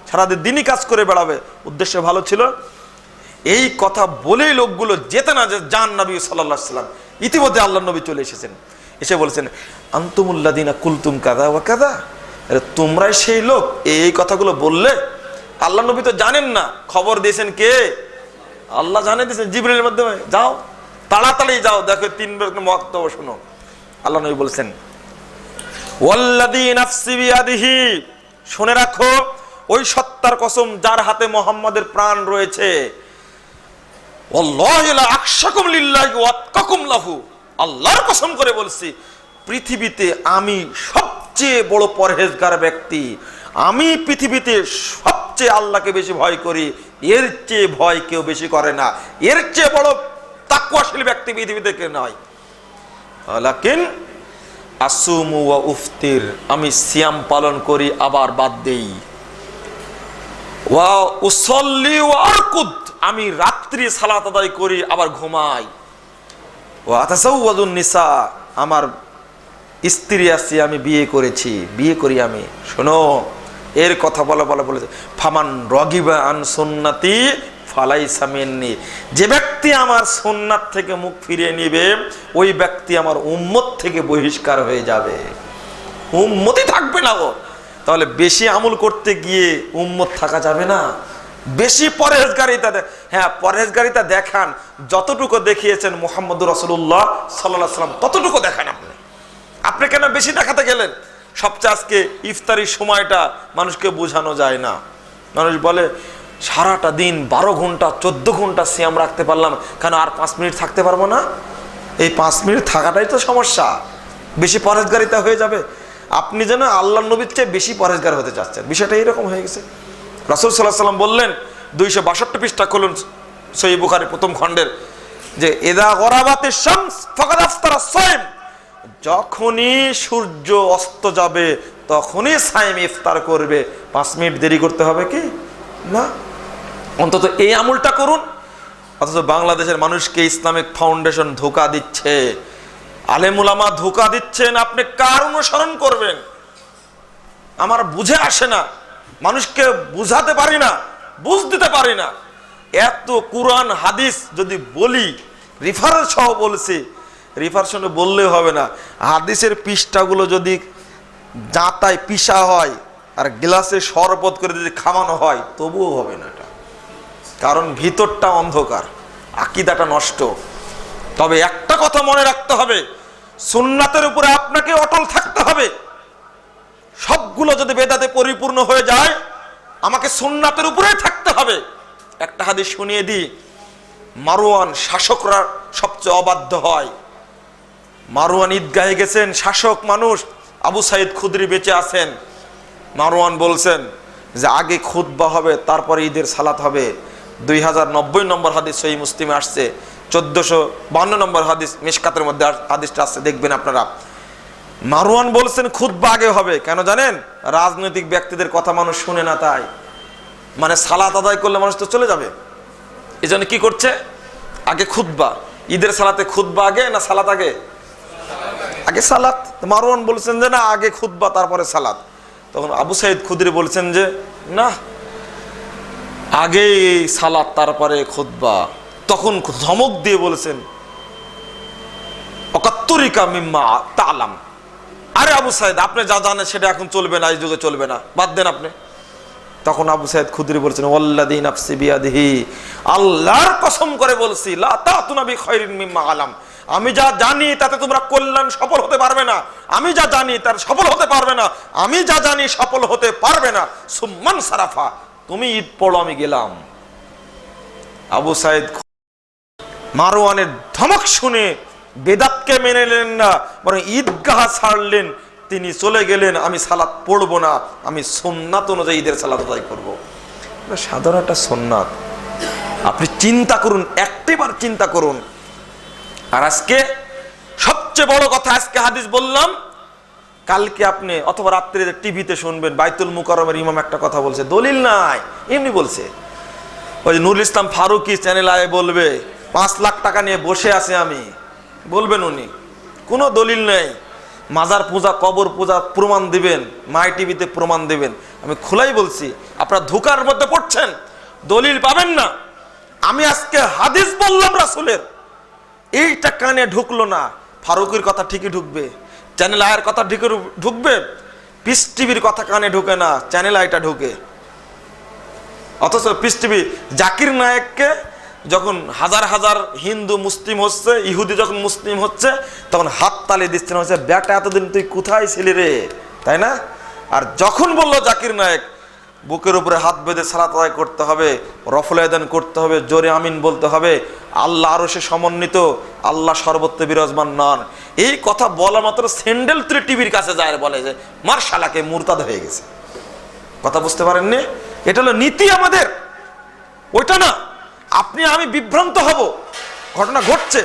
সারাদিন দিনই কাজ করে বেড়াবে, উদ্দেশ্য ভালো ছিল। এই কথা বলেই লোকগুলো যেতে না যে যান নবী সাল্লাল্লাহু আলাইহি ওয়াসাল্লাম, ইতিমধ্যে আল্লাহ নবী চলে এসেছেন। এসে বলছেন আনতুমুল্লাযিনা কুলতুম কাযা ওয়া কাযা, তোমরাই সেই লোক এই কথাগুলো বললে। আল্লাহ নবী তো জানেন না, খবর দিয়েছেন কে? আল্লাহ জানিয়ে দিয়েছেন জিবরিলের মাধ্যমে, যাও তাড়াতাড়ি যাও, দেখো 3 বক্তব্য শোনো। আল্লাহ নবী বলছেন ওয়াল্লাযী নাফসি বিয়াদিহি, শুনে রাখো ওই সত্তার কসম যার হাতে মুহাম্মাদের প্রাণ রয়েছে, ওয়াল্লাহি লা আখশাকুম লিল্লাহি ওয়া আতকাকুম লাহু, আল্লাহর কসম করে বলছি পৃথিবীতে আমি সবচেয়ে বড় পরহেজগার ব্যক্তি, আমি পৃথিবীতে সবচেয়ে আল্লাহকে বেশি ভয় করি, এর চেয়ে ভয় কেউ বেশি করে না, এর চেয়ে বড় তাকওয়াশীল ব্যক্তি পৃথিবীতে কেউ নয়। লাকিন আসুমু ওয়া উফতির, আমি সিয়াম পালন করি আবার বাদ দেই, ওয়া উসাল্লি ওয়া আরকুদ, আমি রাত্রি সালাত আদায় করি আবার ঘুমাই, ওয়া আতাসাওয়াজুন নিসা, আমার স্ত্রী আছে, আমি বিয়ে করি আমি। শোনো, এর কথা বলেছে ফামান রাগিবা আন সুন্নতি ফালাইসা মিন্নি, যে ব্যক্তি আমার সুন্নাত থেকে মুখ ফিরিয়ে নিবে ওই ব্যক্তি আমার উম্মত থেকে বহিষ্কার হয়ে যাবে, উম্মতই থাকবে না ও। তাহলে বেশি আমল করতে গিয়ে উম্মত থাকা যাবে না, বেশি পরহেজগারিতা, হ্যাঁ পরহেজগারিতা দেখান, যতটুকু দেখিয়েছেন মুহাম্মদুর রাসূলুল্লাহ সাল্লাল্লাহু আলাইহি ওয়াসাল্লাম ততটুকু দেখান। আপনি কেন বেশি দেখাতে গেলেন? সবচেয়ে আজকে ইফতারির সময়টা মানুষকে বোঝানো যায় না। মানুষ বলে সারাটা দিন 12 ঘন্টা 14 ঘন্টা সিয়াম রাখতে পারলাম, কেন আর 5 মিনিট থাকতে পারবো না? এই 5 মিনিট থাকাটাই তো সমস্যা, বেশি পরহেজগারিতা হয়ে যাবে। আপনি যেন আল্লাহর নবীর চেয়ে বেশি পরহেজগার হতে চাচ্ছেন, বিষয়টা এরকম হয়ে গেছে। রাসূল সাল্লাল্লাহু আলাইহি ওয়াসাল্লাম বললেন, 262 পৃষ্ঠা খুলুন সহিহ বুখারী প্রথম খণ্ডের, যে ইযা গরাবাতিশ শামস ফাকাদ আফতারা সাইম যখনই সূর্য অস্ত যাবে তখনই সাইম ইফতার করবে। 5 মিনিট দেরি করতে হবে কি না? অন্তত এই আমলটা করুন। অথচ বাংলাদেশের মানুষকে ইসলামিক ফাউন্ডেশন ধোঁকা দিচ্ছে, আলেম উলামা ধোঁকা দিচ্ছেন। আপনি কার অনুসরণ করবেন আমার বুঝে আসে না, মানুষকে বুঝাতে পারি না, বুঝ দিতে পারি না। এত কোরআন হাদিস যদি বলি, রেফারেন্স সহ বলছি, রেফারেন্স বললেও হবে না, হাদিসের পৃষ্ঠাগুলো যদি জাঁতায় পিষা হয় আর গ্লাসে শরবত করে যদি খাওয়ানো হয় তবুও হবে না এটা, কারণ ভিতরটা অন্ধকার, আকীদাটা নষ্ট। তবে একটা কথা মনে রাখতে হবে, সুন্নাতের উপরে আপনাকে অটল থাকতে হবে। সবগুলো যদি বেদাতে পরিপূর্ণ হয়ে যায়, আমাকে সুন্নাতের উপরেই থাকতে হবে। একটা হাদিস শুনিয়ে দিই, মারওয়ান শাসকরা সবচেয়ে অবাধ্য হয়। মারওয়ান ঈদগাহে গেছেন, শাসক মানুষ, আবু সাইদ খুদরি বেঁচে আছেন। মারওয়ান বলছেন যে আগে খুতবা হবে, তারপরে ঈদের সালাত হবে। 2090 নম্বর হাদিস সহিহ মুসলিমে আসছে, 1452 নম্বর হাদিস মিশকাতের মধ্যে হাদিসটা আসছে, দেখবেন আপনারা। মারওয়ান বলছেন খুতবা আগে হবে, কেন জানেন? রাজনৈতিক ব্যক্তিদের কথা মানুষ শুনে না, তাই মানে সালাত আদায় করলে মানুষ তো চলে যাবে, এই জন্য কি করছে আগে খুতবা। ঈদের সালাতে খুতবা আগে না সালাত আগে? আগে সালাত। মারওয়ান বলছেন যে না, আগে খুতবা তারপরে সালাত। তখন আবু সাইদ খুদরি বলছেন যে না, আগে সালাত তারপরে খুতবা। তখন ধমক দিয়ে বলেছেন অকাত্তরিকা মিম্মা তালাম, আরে আবু সাইদ আপনি যা জানেন সেটা এখন চলবে না, এই যুগে চলবে না, বাদ দেন আপনি। তখন আবু সাইদ খুদরি বলছেন ওয়াল্লাযী নাফসি বিয়াদিহি, আল্লাহর কসম করে বলছি, লা তাতুনা বিখাইরিন মিম্মা আলাম, আমি যা জানি তাতে তোমরা কল্যাণ সফল হতে পারবে না, আমি যা জানি তার সফল হতে পারবে না, আমি যা জানি সফল হতে পারবে না। সুম্মান সারাফা, তুমি ঈদ পড়ো আমি গেলাম। আবু সাইদ মারওয়ানের ধমক শুনে বেদাতকে মেনে নিলেন না, বরং ঈদগাহ ছাড়লেন, তিনি চলে গেলেন আমি সালাত পড়বো না, আমি সুন্নাত অনুযায়ী ঈদের সালাত আদায় করবো। সাধারণ একটা সুন্নাত, আপনি চিন্তা করুন, একটিবার চিন্তা করুন। আর আজকে সবচেয়ে বড় কথা, আজকে হাদিস বললাম, কালকে আপনি অথবা রাত্রে টিভিতে শুনবেন বাইতুল মুকাররমের ইমাম একটা কথা বলছে, দলিল নাই, এমনি বলছে। ওই যে নুরুল ইসলাম ফারুকি চ্যানেল আয়ে বলবে 5 লাখ টাকা নিয়ে বসে আছে আমি, বলবেন উনি, কোনো দলিল নেই। মাজার পূজা, কবর পূজা প্রমাণ দিবেন, মাই টিভিতে প্রমাণ দিবেন। আমি খোলাই বলছি, আপনারা ধোঁকার মধ্যে পড়ছেন, দলিল পাবেন না। আমি আজকে হাদিস বললাম রাসূলের, এইটা কানে ঢুকলো না, ফারুকির কথা ঠিকই ঢুকবে, চ্যানেল আয়ের কথা ঠিকই ঢুকবে, পিস টিভির কথা কানে ঢুকে না, চ্যানেল আইটা ঢুকে। অথচ পিস টিভি জাকির নায়েককে যখন হাজার হাজার হিন্দু মুসলিম হচ্ছে, ইহুদি যখন মুসলিম হচ্ছে, তখন হাত তালি দিচ্ছেন, হচ্ছে বেটা এতদিন তুই কোথায় ছিলি রে, তাই না? আর যখন বললো জাকির নায়েক বুকের উপরে হাত বেঁধে সালাত আদায় করতে হবে, রফল আদান করতে হবে, জোরে আমিন বলতে হবে, আল্লাহ আরশে সমন্বিত, আল্লাহ সর্বত্র বিরাজমান নন, এই কথা বলা মাত্র স্যান্ডেল তুলে টিভির কাছে যায় আর বলে যে মার শালাকে, মুরতাদ হয়ে গেছে। কথা বুঝতে পারেননি? এটা হলো নীতি আমাদের, ওইটা না। আপনি আমি বিভ্রান্ত হব, ঘটনা ঘটছে,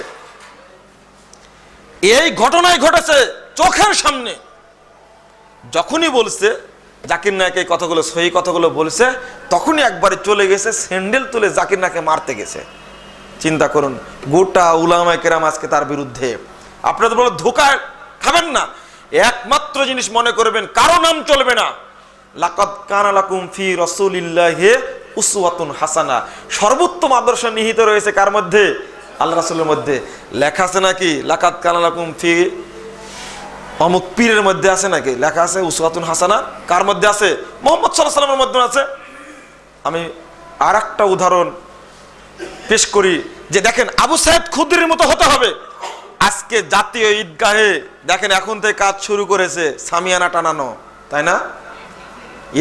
এই ঘটনাই ঘটেছে চোখের সামনে। যখনই বলছে জাকির নায়েক এই কথাগুলো, সহি কথাগুলো বলছে, তখনই একবারে চলে গেছে, স্যান্ডেল তুলে জাকির নায়েককে মারতে গেছে। চিন্তা করুন, গোটা উলামায়ে কেরাম আজকে তার বিরুদ্ধে। আপনাদের বলে ধোঁকা খাবেন না, একমাত্র জিনিস মনে করবেন, কারো নাম চলবে না। লাকাদ কানা লাকুম ফি রাসূলিল্লাহি উসওয়াতুন হাসানা, সর্বোত্তম আদর্শ নিহিত রয়েছে কার মধ্যে? আল্লাহ রাসূলের মধ্যে। লেখা আছে নাকি লাকাদ কানা লাকুম ফি অমুক পীরের মধ্যে আছে নাকি লেখা আছে উসওয়াতুন হাসানা? কার মধ্যে আছে? মুহাম্মদ সাল্লাল্লাহু আলাইহি ওয়াসাল্লামের মধ্যে আছে। আমি আর একটা উদাহরণ পেশ করি, যে দেখেন আবু সাইদ খুদরির মতো হতে হবে। আজকে জাতীয় ঈদগাহে দেখেন এখন থেকে কাজ শুরু করেছে, সামিয়ানা টানানো, তাই না?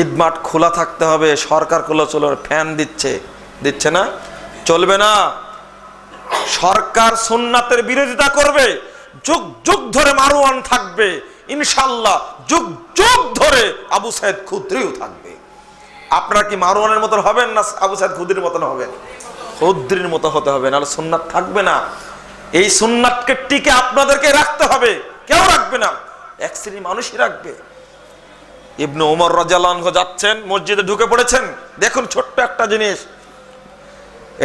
ঈদ মাঠ খোলা থাকতে হবে, সরকার খোলা চলো, ফ্যান দিচ্ছে না, চলবে না। সরকার সুন্নাতের বিরোধিতা করবে, যুগ যুগ ধরে মারওয়ান থাকবে, ইনশাআল্লাহ যুগ যুগ ধরে আবু সাইদ খুদরিও থাকবে। আপনারা কি মারওয়ানের মতন হবেন না আবু সাইদ খুদরির মতন হবেন? খুদরির মতো হতে হবে, নাহলে সুন্নাত থাকবে না। এই সুন্নাতকে টিকে আপনাদেরকে রাখতে হবে। কেউ রাখবে না, এক শ্রেণী মানুষই রাখবে। ইবনে ওমর রাদিয়াল্লাহু আনহু যাচ্ছেন, মসজিদে ঢুকে পড়েছেন। দেখুন ছোট্ট একটা জিনিস,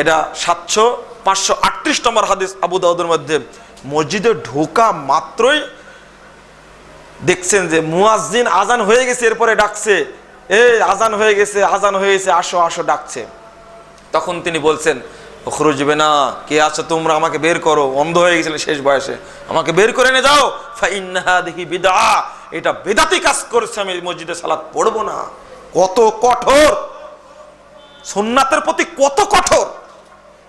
এটা 538 নম্বর হাদিস আবু দাউদের মধ্যে। মসজিদে ঢোকা মাত্রই দেখছেন যে মুয়াজ্জিন আজান হয়ে গেছে, এরপরে ডাকছে, এই আজান হয়ে গেছে, আজান হয়ে গেছে, আসো আসো ডাকছে। তখন তিনি বলছেন, খুরুজবে না, কে আছো তোমরা, আমাকে বের করো। অন্ধ হয়ে গেছিলেন শেষ বয়সে, আমাকে বের করে নিয়ে যাও। ফাইন্নাহা দেখি বিদআ, এটা বেদাতি কাজ করেছে, আমি মসজিদে সালাত পড়বো না। কত কঠোর, সুন্নাতের প্রতি কত কঠোর।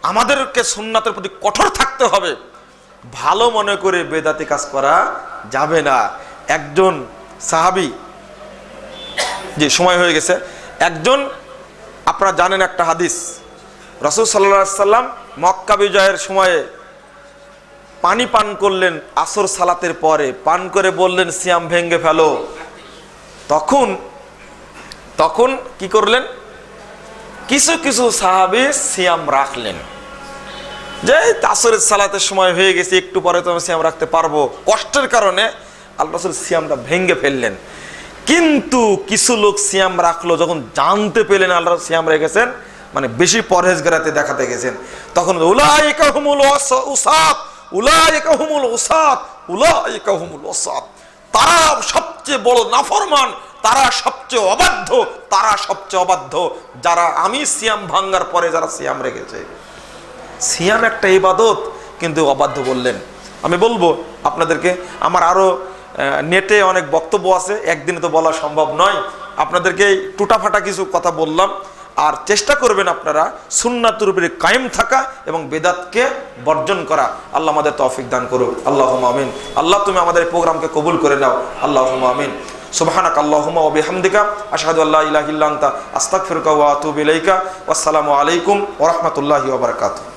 আমাদেরকে সুন্নাতের প্রতি কঠোর থাকতে হবে, ভালো মনে করে বেদাতি কাজ করা যাবে না। একজন সাহাবী, যে সময় হয়ে গেছে, একজন, আপনারা জানেন একটা হাদিস, রাসূল সাল্লাল্লাহু আলাইহি সাল্লাম মক্কা বিজয়ের সময়ে পানি পান করলেন আসর সালাতের পরে, পান করে বললেন সিয়াম ভেঙে ফেলো। তখন কি করলেন, কিছু কিছু সাহাবী সিয়াম রাখলেন, যে আসরের সালাতের সময় হয়ে গেছে, একটু পরে তো আমি সিয়াম রাখতে পারবো, কষ্টের কারণে আল্লাহ রাসূল সিয়ামটা ভেঙে ফেললেন। কিন্তু কিছু লোক সিয়াম রাখলো, যখন জানতে পেলেন আল্লাহ সিয়াম রেখেছেন, মানে বেশি পরহেজগারিতে দেখাতে গেছেন, তখন উলাইকা হুমুল উসাত, উলাইকা হুমুল উসাত, উলাইকা হুমুল উসাত, তারা সবচেয়ে বড় নাফরমান, তারা সবচেয়ে অবাধ্য, তারা সবচেয়ে অবাধ্য, যারা আমি সিয়াম ভাঙ্গার পরে যারা সিয়াম রেখেছে। সিয়াম একটা ইবাদত, কিন্তু অবাধ্য বললেন। আমি বলবো আপনাদেরকে, আমার আরো নেটে অনেক বক্তব্য আছে, একদিনে তো বলা সম্ভব নয়, আপনাদেরকে টুটাফাটা কিছু কথা বললাম। আর চেষ্টা করবেন আপনারা সুন্নাতের উপরে কায়েম থাকা এবং বেদাতকে বর্জন করা। আল্লাহ আমাদের তৌফিক দান করুক, আল্লাহুম্মা আমিন। আল্লাহ তুমি আমাদের প্রোগ্রামকে কবুল করে নাও, আল্লাহুম্মা আমিন। সুবহানাকা আল্লাহুম্মা ওয়া বিহামদিকা আশহাদু আল্লা ইলাহা ইল্লা আনতা আস্তাগফিরুকা ওয়া আতুবু ইলাইকা। ওয়াসসালামু আলাইকুম ওয়া রাহমাতুল্লাহি ওয়া বারাকাতুহু।